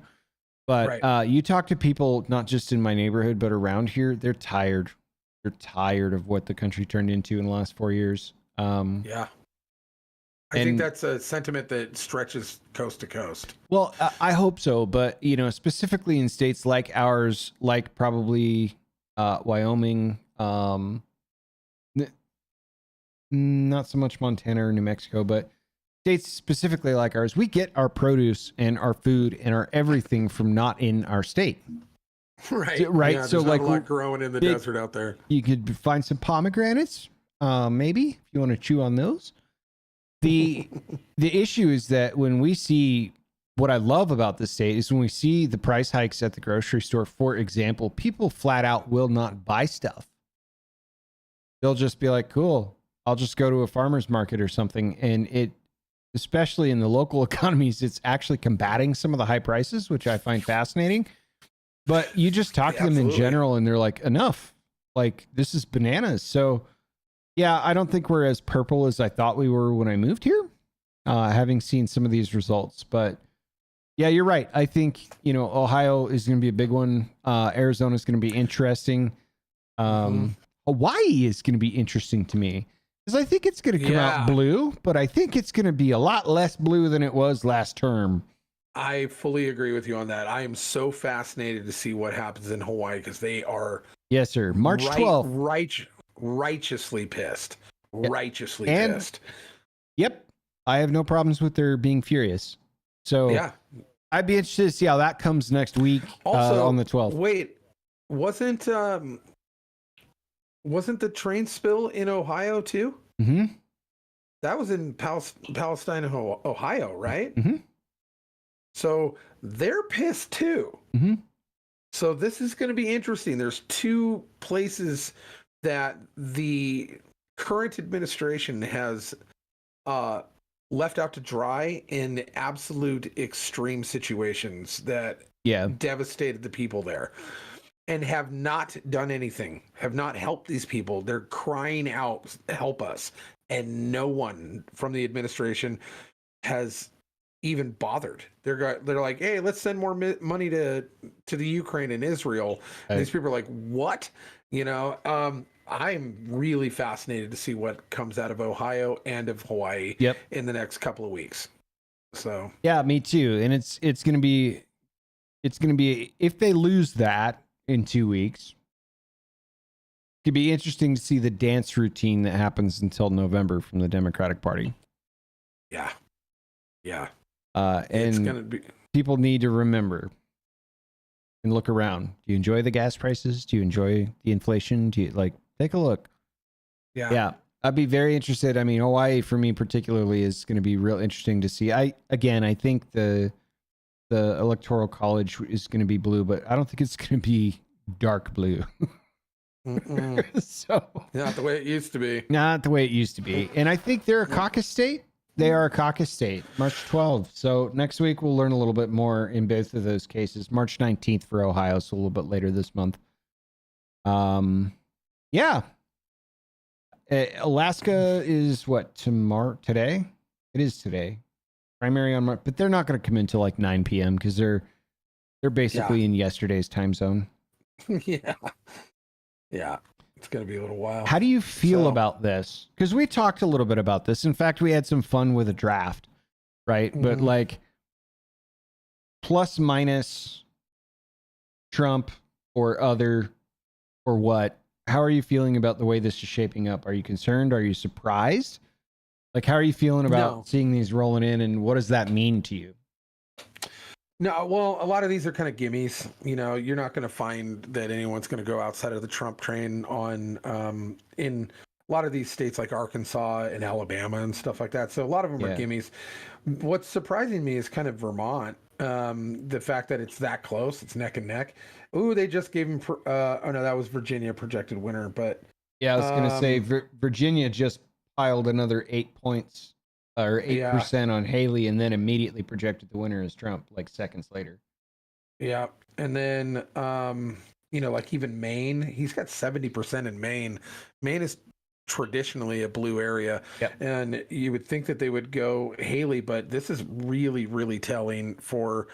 But you talk to people, not just in my neighborhood, but around here, they're tired. They're tired of what the country turned into in the last 4 years.
Yeah. I think that's a sentiment that stretches coast to coast.
Well, I hope so. But, specifically in states like ours, like probably Wyoming, not so much Montana or New Mexico, but states specifically like ours, we get our produce and our food and our everything from not in our state.
Right.
Yeah, so like
a lot growing in the desert out there.
You could find some pomegranates, maybe, if you want to chew on those. The issue is that when we see, what I love about this state is when we see the price hikes at the grocery store, for example, people flat out will not buy stuff. They'll just be like, cool, I'll just go to a farmer's market or something. And it, especially in the local economies, it's actually combating some of the high prices, which I find fascinating. But you just talk to them in general and they're like, enough, like this is bananas. So yeah, I don't think we're as purple as I thought we were when I moved here, having seen some of these results. But yeah, you're right. I think, Ohio is going to be a big one. Arizona is going to be interesting. Hawaii is going to be interesting to me because I think it's going to come out blue, but I think it's going to be a lot less blue than it was last term.
I fully agree with you on that. I am so fascinated to see what happens in Hawaii because they are.
Yes, sir. March 12th.
Righteously pissed.
Yep.
Righteously pissed.
Yep. I have no problems with their being furious. So yeah, I'd be interested to see how that comes next week. Also, on the 12th.
Wait, wasn't the train spill in Ohio too?
Mm-hmm.
That was in Palestine, Ohio, right?
Mm-hmm.
So they're pissed too.
Mm-hmm.
So this is going to be interesting. There's two places that the current administration has left out to dry in absolute extreme situations that devastated the people there and have not done anything, have not helped these people. They're crying out, help us. And no one from the administration has even bothered. They're like, hey, let's send more money to the Ukraine and Israel. And these people are like, what? I'm really fascinated to see what comes out of Ohio and of Hawaii in the next couple of weeks. So
yeah, me too. And it's gonna be if they lose that in 2 weeks, it could be interesting to see the dance routine that happens until November from the Democratic Party.
Yeah.
And
it's gonna be.
People need to remember and look around. Do you enjoy the gas prices? Do you enjoy the inflation? Do you take a look? Yeah. I'd be very interested. I mean, Hawaii for me particularly is going to be real interesting to see. I think the electoral college is going to be blue, but I don't think it's going to be dark blue. So
not the way it used to be.
Not the way it used to be. And I think they're a caucus state. They are a caucus state, March 12th. So next week we'll learn a little bit more in both of those cases. March 19th for Ohio, so a little bit later this month. Yeah. Alaska is what, today? It is today. Primary on March, but they're not going to come in till like 9 p.m. because they're basically in yesterday's time zone.
Yeah. It's going to be a little while.
How do you feel about this? Because we talked a little bit about this. In fact, we had some fun with a draft, right? Mm-hmm. But like plus minus Trump or other or what? How are you feeling about the way this is shaping up? Are you concerned? Are you surprised? Like, how are you feeling about seeing these rolling in, and what does that mean to you?
No, well, a lot of these are kind of gimmies. You know, you're not going to find that anyone's going to go outside of the Trump train on in a lot of these states like Arkansas and Alabama and stuff like that. So a lot of them are gimmies. What's surprising me is kind of Vermont. The fact that it's that close, it's neck and neck. Ooh, they just gave him. Oh no, that was Virginia projected winner. But
yeah, I was going to say Virginia just piled another 8 points or 8% on Haley, and then immediately projected the winner as Trump, like seconds later.
Yeah, and then you know, like even Maine, he's got 70% in Maine. Maine is traditionally a blue area, and you would think that they would go Haley, but this is really, really telling for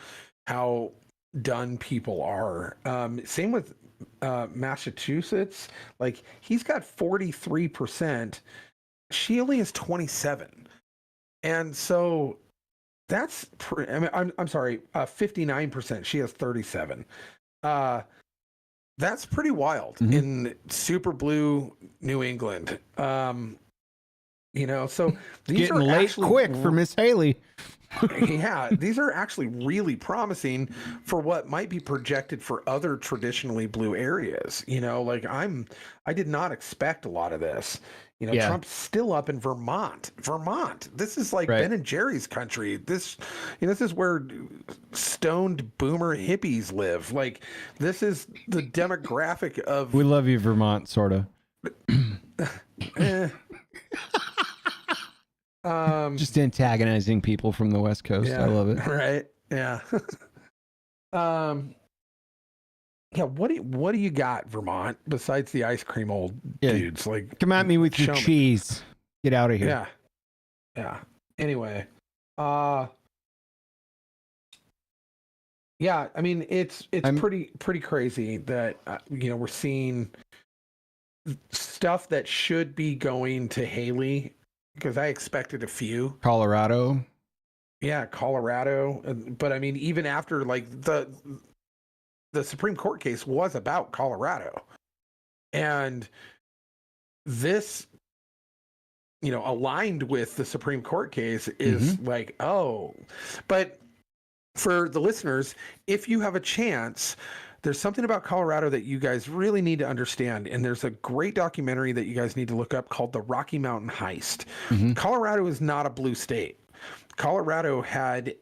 how done people are. Same with Massachusetts. Like he's got 43%. She only has 27. And so that's, I'm sorry, 59%. She has 37. That's pretty wild in super blue New England. You know, so these
getting
are
late quick for Miss Haley.
Yeah, these are actually really promising for what might be projected for other traditionally blue areas. You know, like I did not expect a lot of this. You know, Trump's still up in Vermont. This is like Ben and Jerry's country. This is where stoned boomer hippies live. Like, this is the demographic of.
We love you, Vermont, sort of. Just antagonizing people from the West Coast. I love it.
Right. Yeah. Yeah, what do you got, Vermont, besides the ice cream old dudes? Like,
come at me with your cheese. Get out of here.
Yeah. Yeah. Anyway. Yeah, I mean it's pretty crazy that you know, we're seeing stuff that should be going to Haley, because I expected a few.
Colorado.
Yeah, Colorado. But I mean, even after like the Supreme Court case was about Colorado, and this, you know, aligned with the Supreme Court case is like, oh, but for the listeners, if you have a chance, there's something about Colorado that you guys really need to understand. And there's a great documentary that you guys need to look up called The Rocky Mountain Heist. Colorado is not a blue state. Colorado had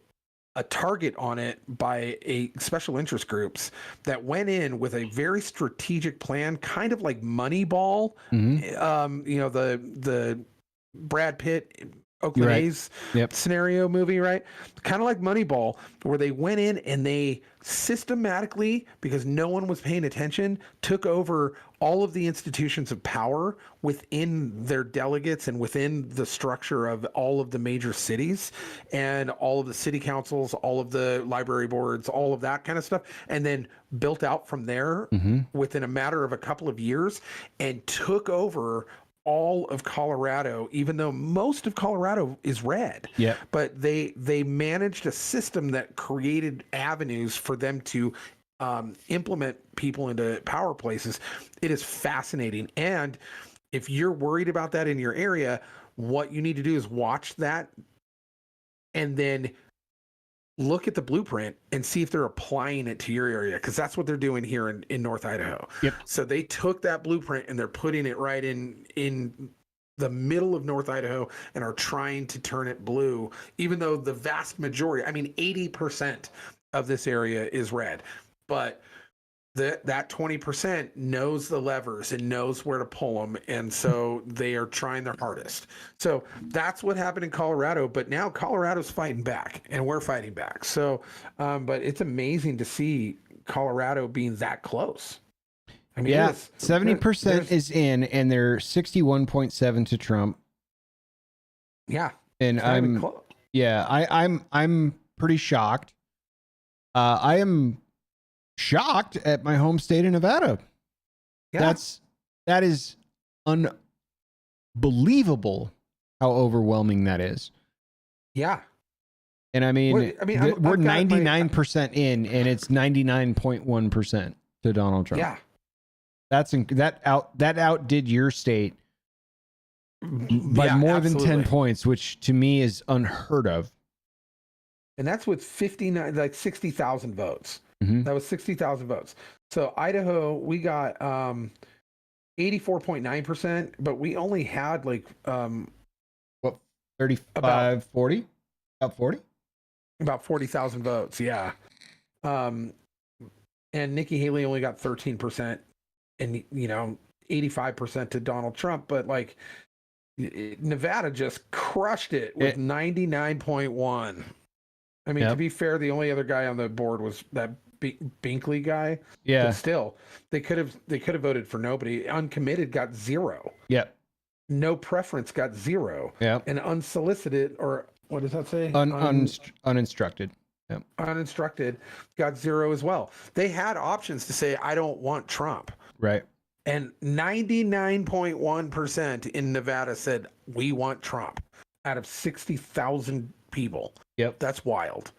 a target on it by a special interest groups that went in with a very strategic plan, kind of like Moneyball. You know, the Brad Pitt Oakland A's scenario movie, right? Kind of like Moneyball, where they went in and they systematically, because no one was paying attention, took over all of the institutions of power within their delegates and within the structure of all of the major cities and all of the city councils, all of the library boards, all of that kind of stuff, and then built out from there within a matter of a couple of years and took over all of Colorado, even though most of Colorado is red. Yeah. But they managed a system that created avenues for them to implement people into power places. It is fascinating. And if you're worried about that in your area, what you need to do is watch that and then look at the blueprint and see if they're applying it to your area, because that's what they're doing here in North Idaho. So they took that blueprint and they're putting it right in the middle of North Idaho and are trying to turn it blue, even though the vast majority, I mean 80% of this area is red, but that 20% knows the levers and knows where to pull them, and so they are trying their hardest. So that's what happened in Colorado, but now Colorado's fighting back, and we're fighting back. So, but it's amazing to see Colorado being that close.
I mean, 70% is in, and they're 61.7 to Trump.
Yeah,
and I'm pretty shocked. I am shocked at my home state of Nevada. That is unbelievable how overwhelming that is.
Yeah.
And I mean, we're 99% in, and it's 99.1% to Donald Trump.
Yeah.
That outdid your state by more than 10 points, which to me is unheard of.
And that's with 60,000 votes.
Mm-hmm.
That was 60,000 votes. So Idaho, we got 84.9%, but we only had
35, 40? About 40?
About 40,000 votes, yeah. And Nikki Haley only got 13%, and 85% to Donald Trump. But Nevada just crushed it with 99.1. I mean, to be fair, the only other guy on the board was that Binkley guy.
Yeah.
But still, they could have voted for nobody. Uncommitted got 0.
Yep.
No preference got 0.
Yeah.
And unsolicited, or what does that say?
Uninstructed. Yep.
Uninstructed got 0 as well. They had options to say, I don't want Trump.
Right.
And 99.1% in Nevada said, we want Trump out of 60,000 people.
Yep.
That's wild.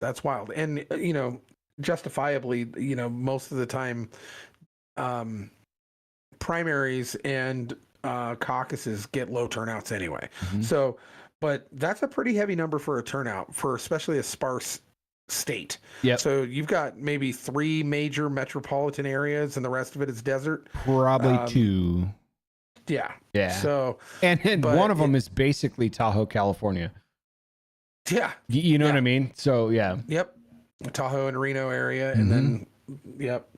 That's wild. And, justifiably, most of the time, primaries and caucuses get low turnouts anyway.
Mm-hmm.
So, but that's a pretty heavy number for a turnout for especially a sparse state.
Yeah.
So you've got maybe 3 major metropolitan areas and the rest of it is desert.
Probably 2.
Yeah.
Yeah.
So,
and one of them is basically Tahoe, California.
Yeah.
You know what I mean? So, yeah.
Yep. Tahoe and Reno area. And then, yep.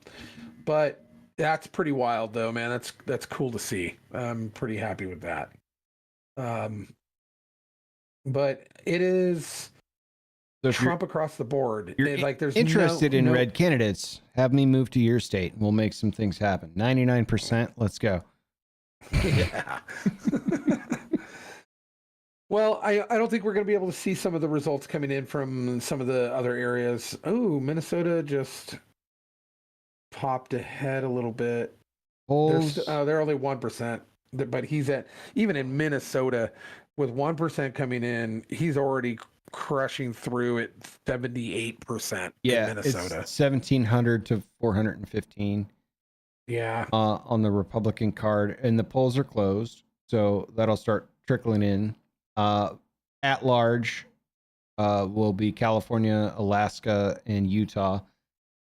But that's pretty wild though, man. That's cool to see. I'm pretty happy with that. But it is Trump across the board.
There's interested in red candidates. Have me move to your state. We'll make some things happen. 99%. Let's go.
Yeah. Well, I don't think we're going to be able to see some of the results coming in from some of the other areas. Oh, Minnesota just popped ahead a little bit. They're only 1%, but he's even in Minnesota with 1% coming in, he's already crushing through at 78%.
Yeah,
in Minnesota.
It's 1,700 to 415.
Yeah.
On the Republican card, and the polls are closed, so that'll start trickling in. At large will be California, Alaska, and Utah.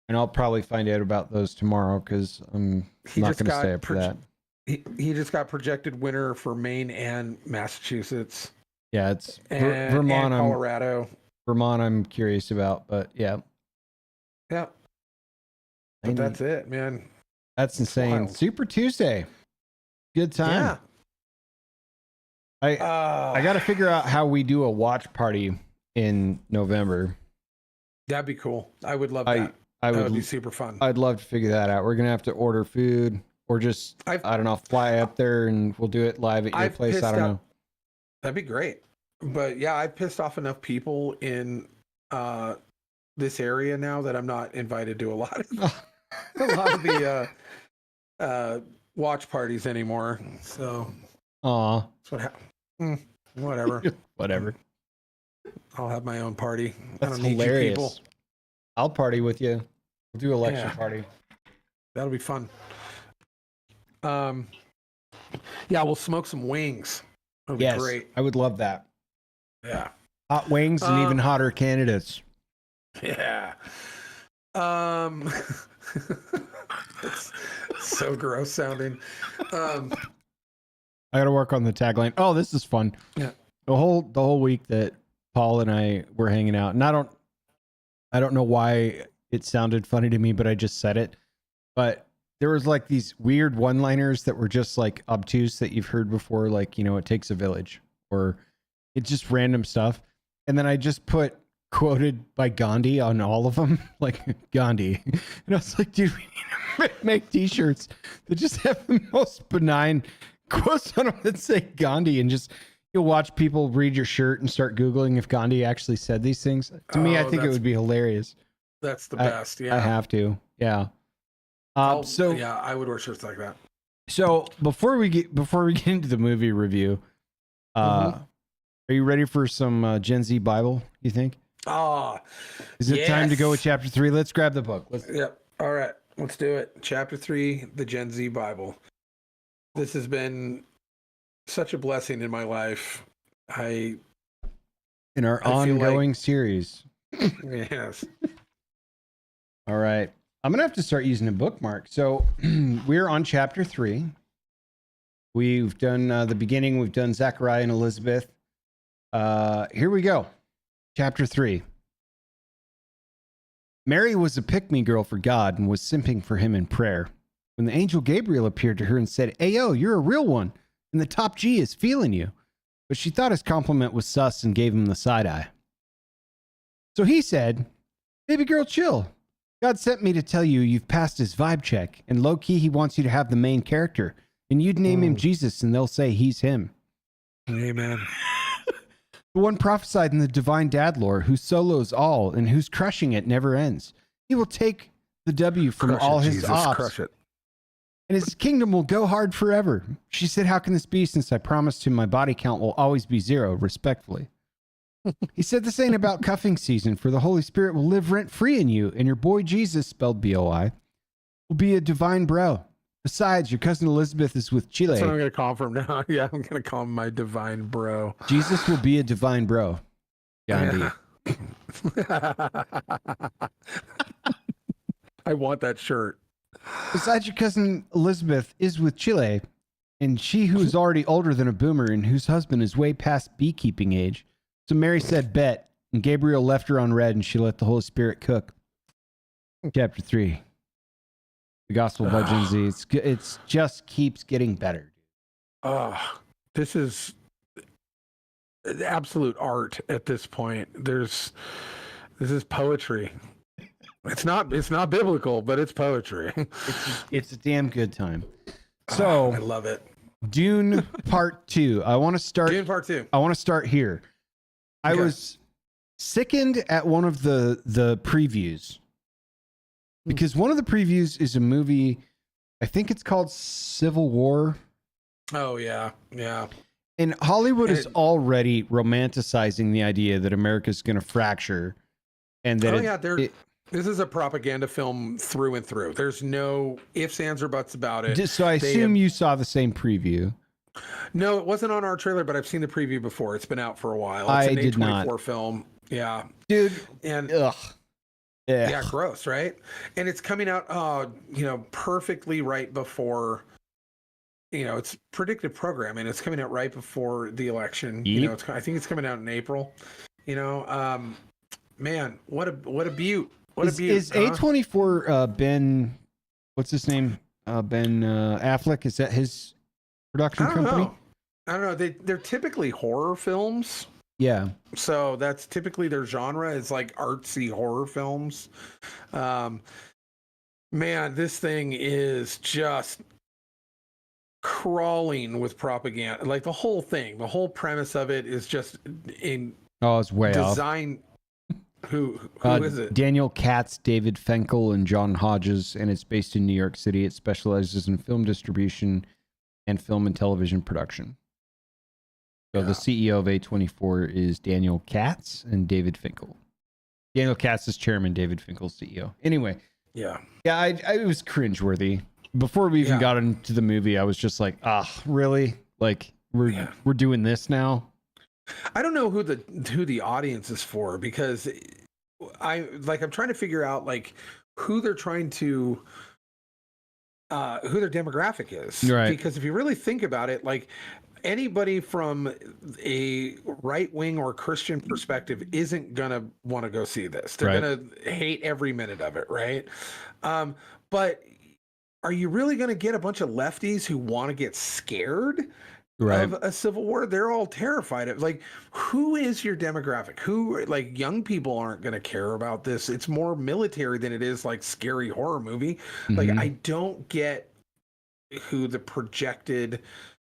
And I'll probably find out about those tomorrow because I'm not going to stay up for that.
He just got projected winner for Maine and Massachusetts.
Yeah, it's Vermont
and Colorado.
Vermont I'm curious about, but yeah.
Yeah. But that's it, man.
That's insane. Wild. Super Tuesday. Good time.
Yeah.
I got to figure out how we do a watch party in November.
That'd be cool. I would love that. That would be super fun.
I'd love to figure that out. We're going to have to order food or just, I don't know, fly up there and we'll do it live at your place. I don't know.
That'd be great. But yeah, I've pissed off enough people in this area now that I'm not invited to a lot of the watch parties anymore. So, that's what happened. Whatever.
Whatever.
I'll have my own party.
That's
I don't need
hilarious.
you people.
I'll party with you. We'll do election party.
That'll be fun. Yeah, we'll smoke some wings. That'll be great.
I would love that.
Yeah.
Hot wings and even hotter candidates.
Yeah. It's so gross sounding.
I got to work on the tagline. Oh, this is fun.
Yeah.
The whole week that Paul and I were hanging out, and I don't know why it sounded funny to me, but I just said it. But there was like these weird one-liners that were just like obtuse that you've heard before, like, it takes a village, or it's just random stuff. And then I just put quoted by Gandhi on all of them, like Gandhi. And I was like, dude, we need to make t-shirts that just have the most benign quotes on them that say Gandhi, and just you'll watch people read your shirt and start Googling if Gandhi actually said these things. To me, I think it would be hilarious.
That's the best. Yeah.
I have to. Yeah.
I would wear shirts like that.
So before we get into the movie review, are you ready for some Gen Z Bible? You think? Is it time to go with chapter 3? Let's grab the book.
Yep. All right, let's do it. Chapter 3, the Gen Z Bible. This has been such a blessing in my life. In
our ongoing series.
Yes.
All right. I'm going to have to start using a bookmark. So we're on chapter 3. We've done the beginning. We've done Zechariah and Elizabeth. Here we go. Chapter 3. Mary was a pick-me girl for God and was simping for him in prayer. When the angel Gabriel appeared to her and said, "Ayo, you're a real one, and the top G is feeling you." But she thought his compliment was sus and gave him the side eye. So he said, "Baby girl, chill. God sent me to tell you you've passed his vibe check, and low-key he wants you to have the main character, and you'd name him Jesus, and they'll say he's him."
Amen.
The one prophesied in the divine dad lore, who solos all and who's crushing it never ends. He will take the W from all his ops.
Crush it.
And his kingdom will go hard forever. She said, "How can this be, since I promised him my body count will always be 0, respectfully?" He said, "This ain't about cuffing season, for the Holy Spirit will live rent-free in you, and your boy Jesus, spelled B-O-I, will be a divine bro. Besides, your cousin Elizabeth is with Chile."
That's what I'm going to call him from now. Yeah, I'm going to call him my divine bro.
Jesus will be a divine bro. Gandhi.
Yeah. I want that shirt.
"Besides, your cousin Elizabeth is with Chile, and she who is already older than a boomer and whose husband is way past beekeeping age." So Mary said, "Bet," and Gabriel left her on red, and she let the Holy Spirit cook. Chapter 3. The Gospel by Gen Z. It's just keeps getting better.
This is absolute art at this point. This is poetry. It's not biblical, but it's poetry.
It's a damn good time. So
I love it.
Dune Part 2. I want to start.
Dune Part 2.
I want to start here. I was sickened at one of the previews, because one of the previews is a movie. I think it's called Civil War.
Oh yeah, yeah.
And Hollywood is already romanticizing the idea that America's going to fracture, and that
this is a propaganda film through and through. There's no ifs, ands, or buts about it.
So I assume you saw the same preview.
No, it wasn't on our trailer, but I've seen the preview before. It's been out for a while. It's an A24 film. Yeah.
Dude.
And
ugh.
Yeah, gross, right? And it's coming out perfectly right before, it's predictive programming. It's coming out right before the election.
Yep.
I think it's coming out in April. Man, what a beaut. What a beaut.
Is A24 Ben, what's his name? Ben Affleck, is that his production company?
I don't know. They're typically horror films.
Yeah.
So that's typically their genre, is like artsy horror films. Man, this thing is just crawling with propaganda. Like the whole thing, the whole premise of it is just
it's way
design. Who is it?
Daniel Katz, David Finkel, and John Hodges, and it's based in New York City. It specializes in film distribution and film and television production. So the CEO of A24 is Daniel Katz and David Finkel. Daniel Katz is chairman, David Finkel CEO. Anyway.
Yeah.
Yeah, it was cringeworthy. Before we even got into the movie, I was just like, really? Like, we're doing this now?
I don't know who the audience is for, because I'm trying to figure out like who they're trying to who their demographic is.
Right.
Because if you really think about it, like anybody from a right wing or Christian perspective isn't gonna want to go see this. They're gonna hate every minute of it, right? But are you really gonna get a bunch of lefties who want to get scared of a civil war? They're all terrified of, like, who is your demographic? Who, like, young people aren't going to care about this. It's more military than it is like scary horror movie. Like, I don't get who the projected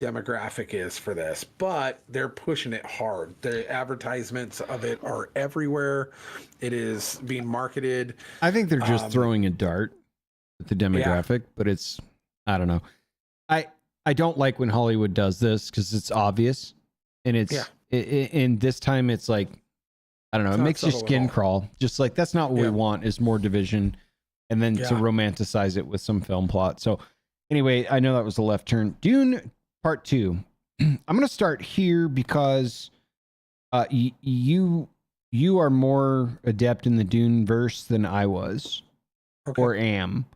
demographic is for this, but they're pushing it hard. The advertisements of it are everywhere. It is being marketed.
I think they're just throwing a dart at the demographic, but it's, I don't know. I don't like when Hollywood does this because it's obvious, and and this time it's like, I don't know, it makes your skin crawl. Just like, that's not what we want, is more division, and then to romanticize it with some film plot. So anyway, I know that was a left turn. Dune Part 2. I'm going to start here because you are more adept in the Dune verse than I was, or am.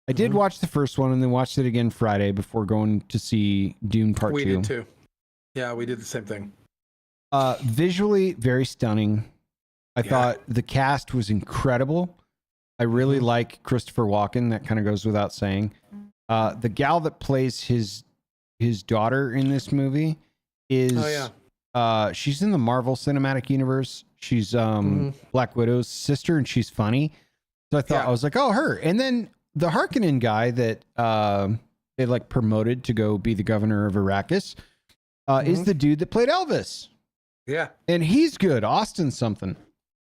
I did watch the first one and then watched it again Friday before going to see Dune Part 2.
We did too. Yeah, we did the same thing.
Visually, very stunning. I thought the cast was incredible. I really like Christopher Walken. That kind of goes without saying. The gal that plays his daughter in this movie is she's in the Marvel Cinematic Universe. She's Black Widow's sister, and she's funny. So I thought, I was like, oh, her. And then the Harkonnen guy that they like promoted to go be the governor of Arrakis is the dude that played Elvis.
Yeah.
And he's good. Austin something.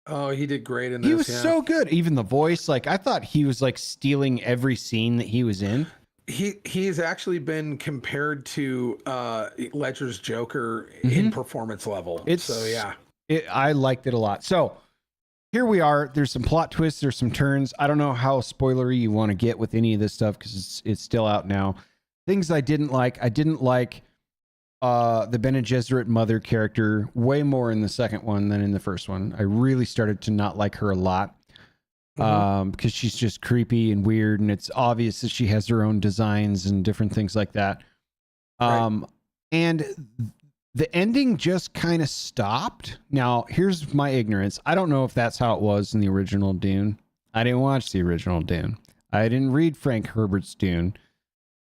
Oh, he did great in this.
He was so good. Even the voice, like, I thought he was like stealing every scene that he was in.
He's actually been compared to Ledger's Joker in performance level. I
liked it a lot. So here we are. There's some plot twists. There's some turns. I don't know how spoilery you want to get with any of this stuff because it's still out now. Things I didn't like. I didn't like the Bene Gesserit mother character way more in the second one than in the first one. I really started to not like her a lot because she's just creepy and weird, and it's obvious that she has her own designs and different things like that. And the ending just kind of stopped. Now, here's my ignorance. I don't know if that's how it was in the original Dune. I didn't watch the original Dune. I didn't read Frank Herbert's Dune.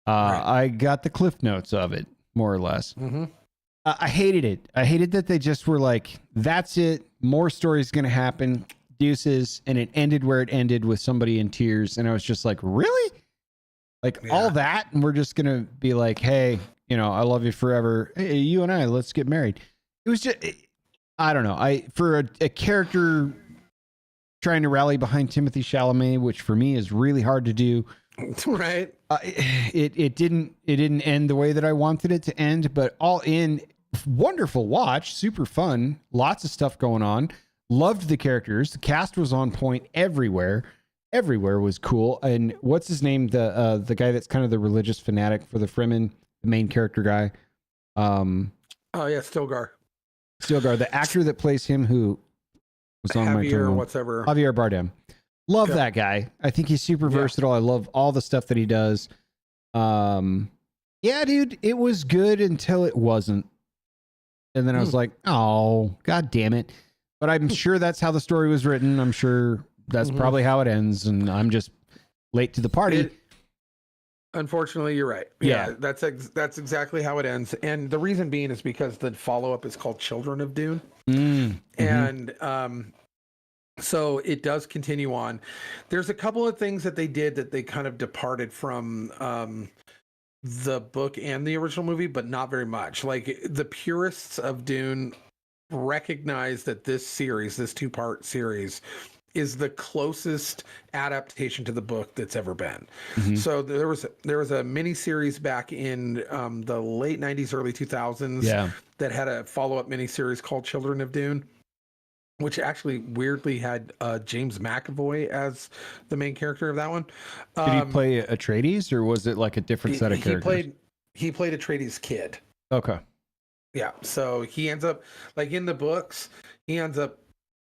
I got the Cliff Notes of it, more or less. I hated it. I hated that they just were like, that's it. More stories going to happen. Deuces. And it ended where it ended with somebody in tears. And I was just like, really? Like all that? And we're just going to be like, hey, you know, I love you forever. Hey, you and I, let's get married. It was just, I don't know. For a character trying to rally behind Timothée Chalamet, which for me is really hard to do.
Right.
It didn't end the way that I wanted it to end, but all in, wonderful watch, super fun, lots of stuff going on. Loved the characters. The cast was on point everywhere. Everywhere was cool. And what's his name? The guy that's kind of the religious fanatic for the Fremen, the main character guy.
Stilgar.
The actor that plays him, who was on my turn. Javier Bardem. Love that guy. I think he's super versatile. I love all the stuff that he does. Yeah, dude, it was good until it wasn't. And then I was like, oh, God damn it. But I'm sure that's how the story was written. I'm sure that's probably how it ends. And I'm just late to the party.
Unfortunately, you're right. Yeah, that's exactly how it ends. And the reason being is because the follow-up is called Children of Dune. And so it does continue on. There's a couple of things that they did that they kind of departed from the book and the original movie, but not very much. Like, the purists of Dune recognize that this two-part series is the closest adaptation to the book that's ever been. So there was a mini series back in the late 90s, early 2000s that had a follow-up mini series called Children of Dune, which actually weirdly had James McAvoy as the main character of that one.
Did he play Atreides, or was it like a different set of characters?
He played Atreides' kid.
Okay.
Yeah, so he ends up, like in the books, he ends up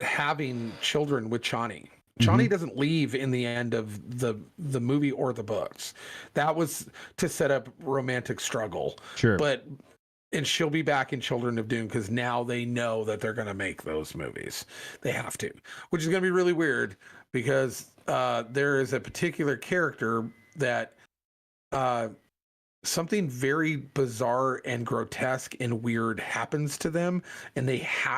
having children with Chani. Chani doesn't leave in the end of the movie or the books. That was to set up romantic struggle.
Sure.
And she'll be back in Children of Dune because now they know that they're going to make those movies. They have to, which is going to be really weird because there is a particular character that something very bizarre and grotesque and weird happens to them, and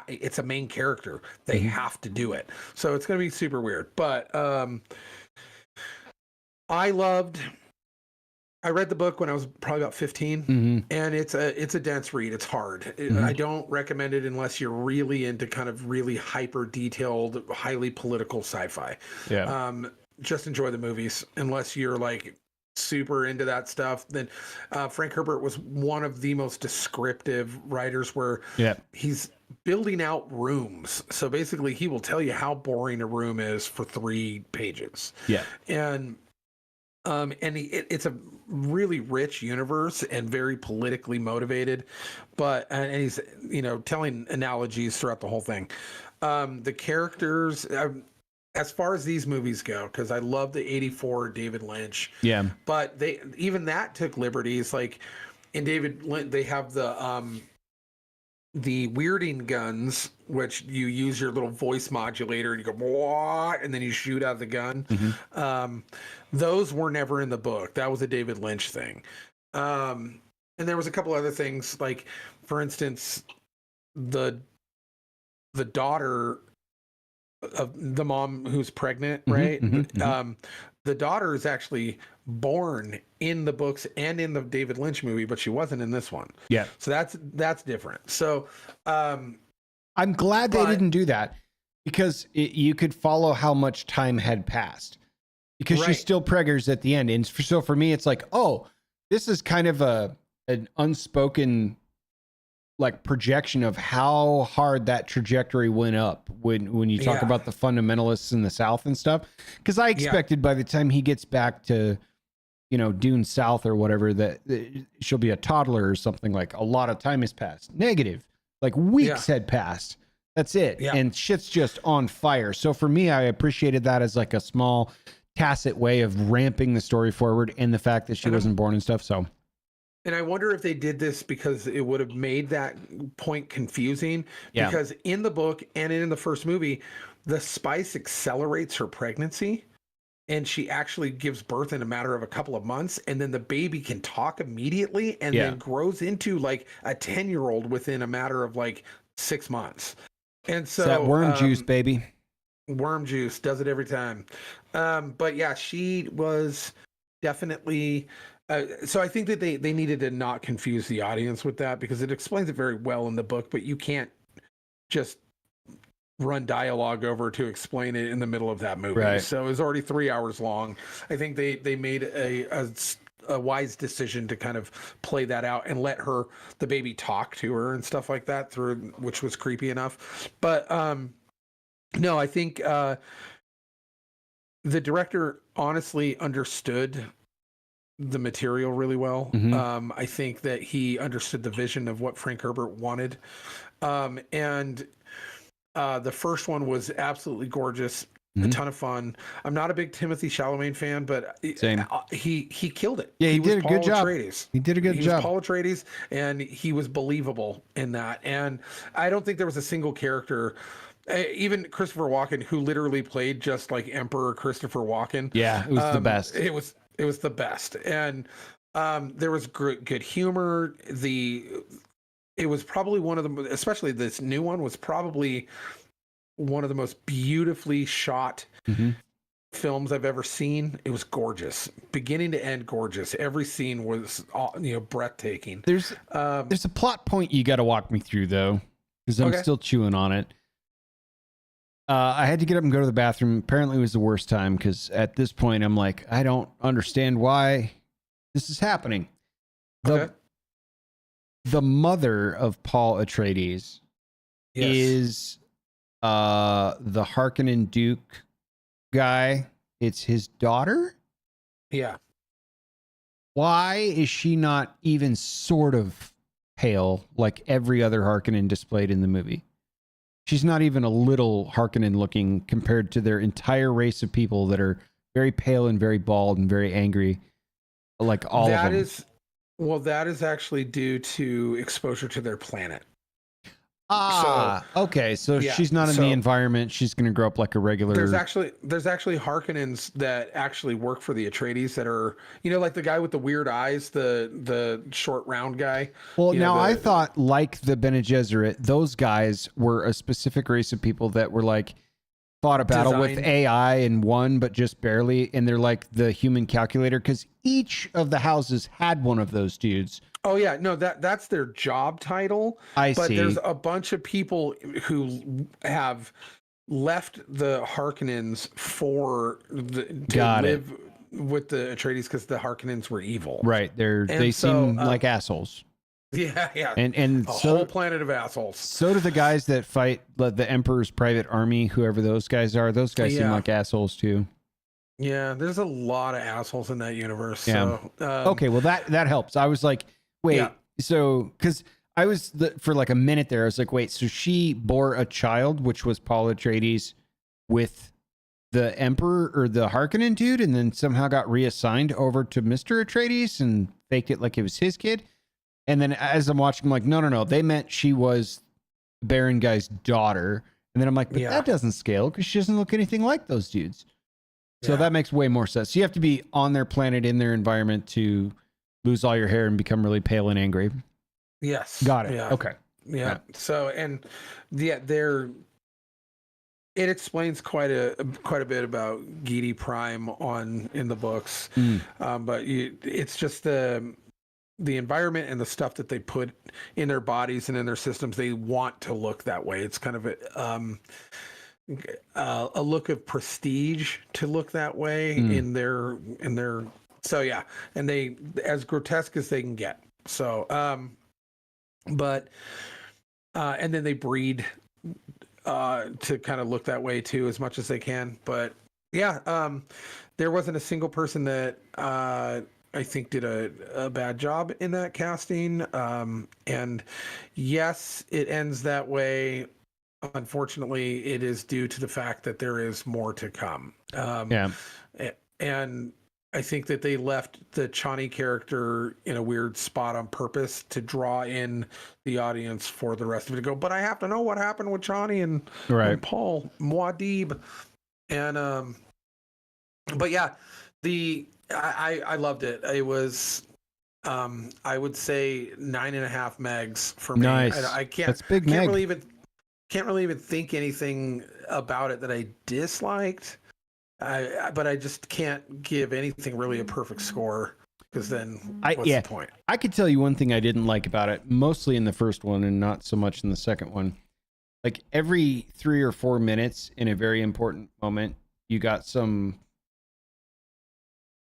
it's a main character. They have to do it. So it's going to be super weird. But I read the book when I was probably about 15, and it's a dense read. It's hard. I don't recommend it unless you're really into kind of really hyper detailed, highly political sci-fi. Just enjoy the movies unless you're like super into that stuff. Then Frank Herbert was one of the most descriptive writers, where he's building out rooms. So basically, he will tell you how boring a room is for 3 pages.
Yeah,
and it's a really rich universe and very politically motivated, and he's telling analogies throughout the whole thing. The characters, as far as these movies go, because I love the '84 David Lynch.
Yeah,
but that took liberties. Like in David Lynch, they have the weirding guns, which you use your little voice modulator and you go, what? And then you shoot out the gun.
Mm-hmm.
Those were never in the book. That was a David Lynch thing. And there was a couple other things, like, for instance, the daughter of the mom who's pregnant, right? Mm-hmm. The daughter is actually born in the books and in the David Lynch movie, but she wasn't in this one.
Yeah.
So that's different. So
I'm glad they didn't do that, because you could follow how much time had passed, because she still preggers at the end. And so for me, it's like, oh, this is kind of an unspoken like projection of how hard that trajectory went up when you talk about the fundamentalists in the South and stuff. Because I expected by the time he gets back to, Dune South or whatever, that she'll be a toddler or something. Like, a lot of time has passed. Negative. Like, weeks had passed. That's it. Yeah. And shit's just on fire. So for me, I appreciated that as like a small tacit way of ramping the story forward, and the fact that she wasn't born and stuff. So.
And I wonder if they did this because it would have made that point confusing. Because in the book and in the first movie, the spice accelerates her pregnancy, and she actually gives birth in a matter of a couple of months. And then the baby can talk immediately and then grows into like a 10-year-old within a matter of like 6 months. And so
it's that worm juice, baby.
Worm juice does it every time. But yeah, she was definitely... so I think that they needed to not confuse the audience with that, because it explains it very well in the book, but you can't just run dialogue over to explain it in the middle of that movie. Right. So it was already 3 hours long. I think they made a wise decision to kind of play that out and let the baby talk to her and stuff like that which was creepy enough. But no, I think the director honestly understood the material really well. Mm-hmm. I think that he understood the vision of what Frank Herbert wanted. And the first one was absolutely gorgeous, a ton of fun. I'm not a big Timothée Chalamet fan, but he killed it.
Yeah, he did a good job.
He did a good job. He was Paul Atreides, and he was believable in that. And I don't think there was a single character, even Christopher Walken, who literally played just like Emperor Christopher Walken.
Yeah, it was the best.
It was the best. And there was good humor. It was probably one of the, especially this new one, was probably one of the most beautifully shot films I've ever seen. It was gorgeous, beginning to end, gorgeous. Every scene was, breathtaking.
There's a plot point you got to walk me through though, because I'm still chewing on it. I had to get up and go to the bathroom. Apparently it was the worst time, because at this point I'm like, I don't understand why this is happening. The mother of Paul Atreides is the Harkonnen Duke guy. It's his daughter?
Yeah.
Why is she not even sort of pale like every other Harkonnen displayed in the movie? She's not even a little Harkonnen looking compared to their entire race of people that are very pale and very bald and very angry, like all of them.
That is actually due to exposure to their planet.
Okay. So she's not in the environment. She's going to grow up like a regular.
There's actually Harkonnens that actually work for the Atreides that are, like the guy with the weird eyes, the short round guy.
Well, I thought, like the Bene Gesserit, those guys were a specific race of people that were like fought a battle with AI and won, but just barely. And they're like the human calculator, because each of the houses had one of those dudes.
Oh yeah, no, that's their job title.
But
there's a bunch of people who have left the Harkonnens to live with the Atreides because the Harkonnens were evil.
Right. They seem like assholes.
Yeah.
And
a whole planet of assholes.
So do the guys that fight the Emperor's private army, whoever those guys are. Those guys seem like assholes too.
Yeah, there's a lot of assholes in that universe.
Yeah.
So,
okay, well that helps. I was like, wait, so because I was for like a minute there, I was like, wait, so she bore a child, which was Paul Atreides, with the Emperor or the Harkonnen dude, and then somehow got reassigned over to Mr. Atreides and faked it like it was his kid. And then as I'm watching, I'm like, no. They meant she was Baron Guy's daughter. And then I'm like, but that doesn't scale because she doesn't look anything like those dudes. So that makes way more sense. So you have to be on their planet, in their environment to lose all your hair and become really pale and angry.
Yes.
Got it.
Yeah.
Okay.
Yeah. So, and it explains quite a bit about Giedi Prime in the books. But it's just the environment and the stuff that they put in their bodies and in their systems, they want to look that way. It's kind of a look of prestige to look that way in their so yeah, and they as grotesque as they can get. So but and then they breed to kind of look that way too as much as they can. But yeah, there wasn't a single person that I think did a bad job in that casting. And yes, it ends that way. Unfortunately, it is due to the fact that there is more to come. And I think that they left the Chani character in a weird spot on purpose to draw in the audience for the rest of it to go, but I have to know what happened with Chani and Paul Muad'Dib. And, but yeah, I loved it. It was, I would say 9.5 megs for me.
Nice.
I can't,
that's big.
Can't really even think anything about it that I disliked. But I just can't give anything really a perfect score because then what's the point?
I could tell you one thing I didn't like about it, mostly in the first one and not so much in the second one. Like every 3 or 4 minutes in a very important moment, you got some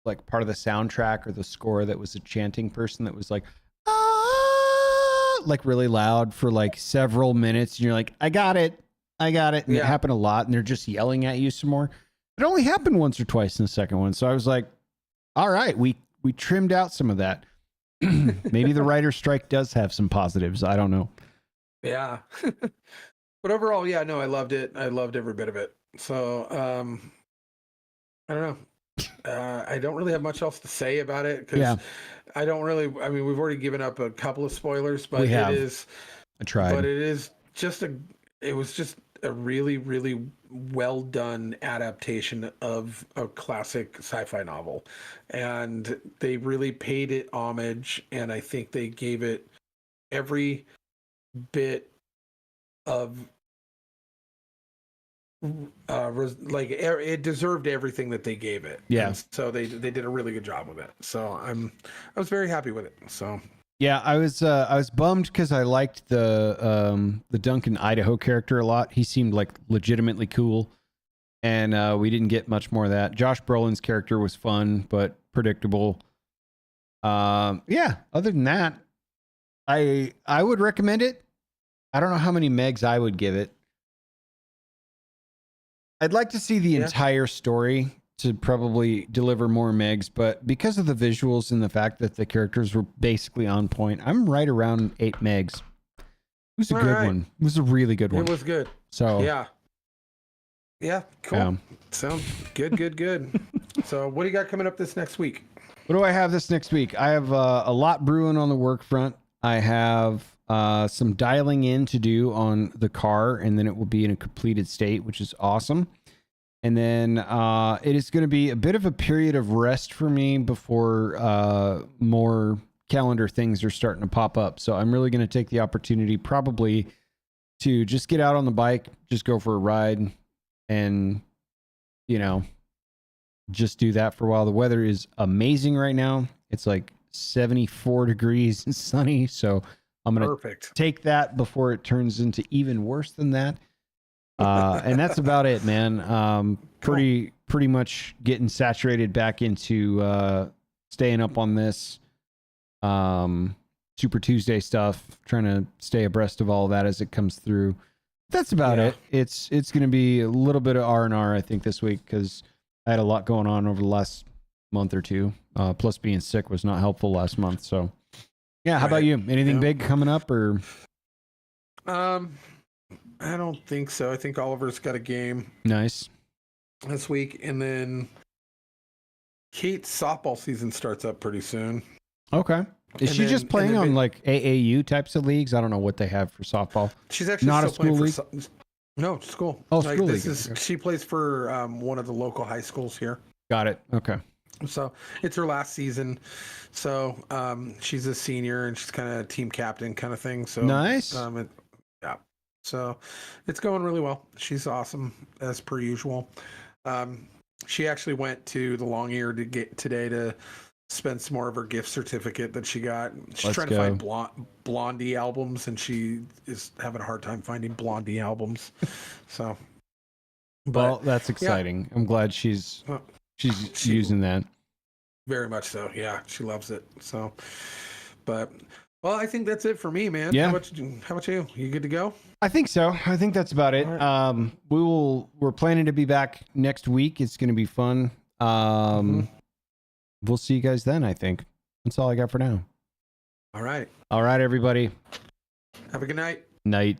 like part of the soundtrack or the score that was a chanting person that was like, like really loud for like several minutes. And you're like, I got it. And it happened a lot. And they're just yelling at you some more. It only happened once or twice in the second one. So I was like, all right, we trimmed out some of that. Maybe the writer's strike does have some positives. I don't know.
Yeah. But overall, yeah, no, I loved it. I loved every bit of it. So, I don't know. I don't really have much else to say about it because I mean, we've already given up a couple of spoilers, but it was just a really, really well done adaptation of a classic sci-fi novel. And they really paid it homage. And I think they gave it every bit of it deserved everything that they gave it.
Yeah.
And so they did a really good job with it. So I was very happy with it. So
yeah, I was bummed because I liked the Duncan Idaho character a lot. He seemed like legitimately cool, and we didn't get much more of that. Josh Brolin's character was fun but predictable. Yeah. Other than that, I would recommend it. I don't know how many megs I would give it. I'd like to see the entire story to probably deliver more megs, but because of the visuals and the fact that the characters were basically on point, I'm right around 8 megs. It was a good one. It was a really good one.
It was good.
So
yeah, cool. Sounds good. So what do you got coming up this next week?
What do I have this next week? I have a lot brewing on the work front. I have some dialing in to do on the car, and then it will be in a completed state, which is awesome. And then it is going to be a bit of a period of rest for me before more calendar things are starting to pop up. So I'm really going to take the opportunity probably to just get out on the bike, just go for a ride, and, just do that for a while. The weather is amazing right now. It's like 74 degrees and sunny. So I'm going to take that before it turns into even worse than that. And that's about it, man. Pretty pretty much getting saturated back into staying up on this Super Tuesday stuff, trying to stay abreast of all of that as it comes through. That's about it. It's going to be a little bit of R&R, I think, this week, because I had a lot going on over the last month or two. Plus being sick was not helpful last month. So yeah. How about you? Anything big coming up or?
I don't think so. I think Oliver's got a game.
Nice.
This week. And then Kate's softball season starts up pretty soon.
Okay. Is she just playing on like AAU types of leagues? I don't know what they have for softball.
She's actually
not a school league.
No, school.
Oh, like, school league.
Okay. She plays for one of the local high schools here.
Got it. Okay.
So it's her last season. So she's a senior and she's kind of team captain kind of thing. So
nice.
Yeah. So it's going really well. She's awesome as per usual. She actually went to the Long Ear today to spend some more of her gift certificate that she got. She's trying to find Blondie albums, and she is having a hard time finding Blondie albums. So,
well, that's exciting. Yeah. I'm glad she's using that.
Very much so. Yeah, she loves it. So, but well, I think that's it for me, man.
Yeah.
How about you? You good to go?
I think so. I think that's about it.
Right.
We're planning to be back next week. It's going to be fun. We'll see you guys then, I think. That's all I got for now.
All right.
All right, everybody.
Have a good night.
Night.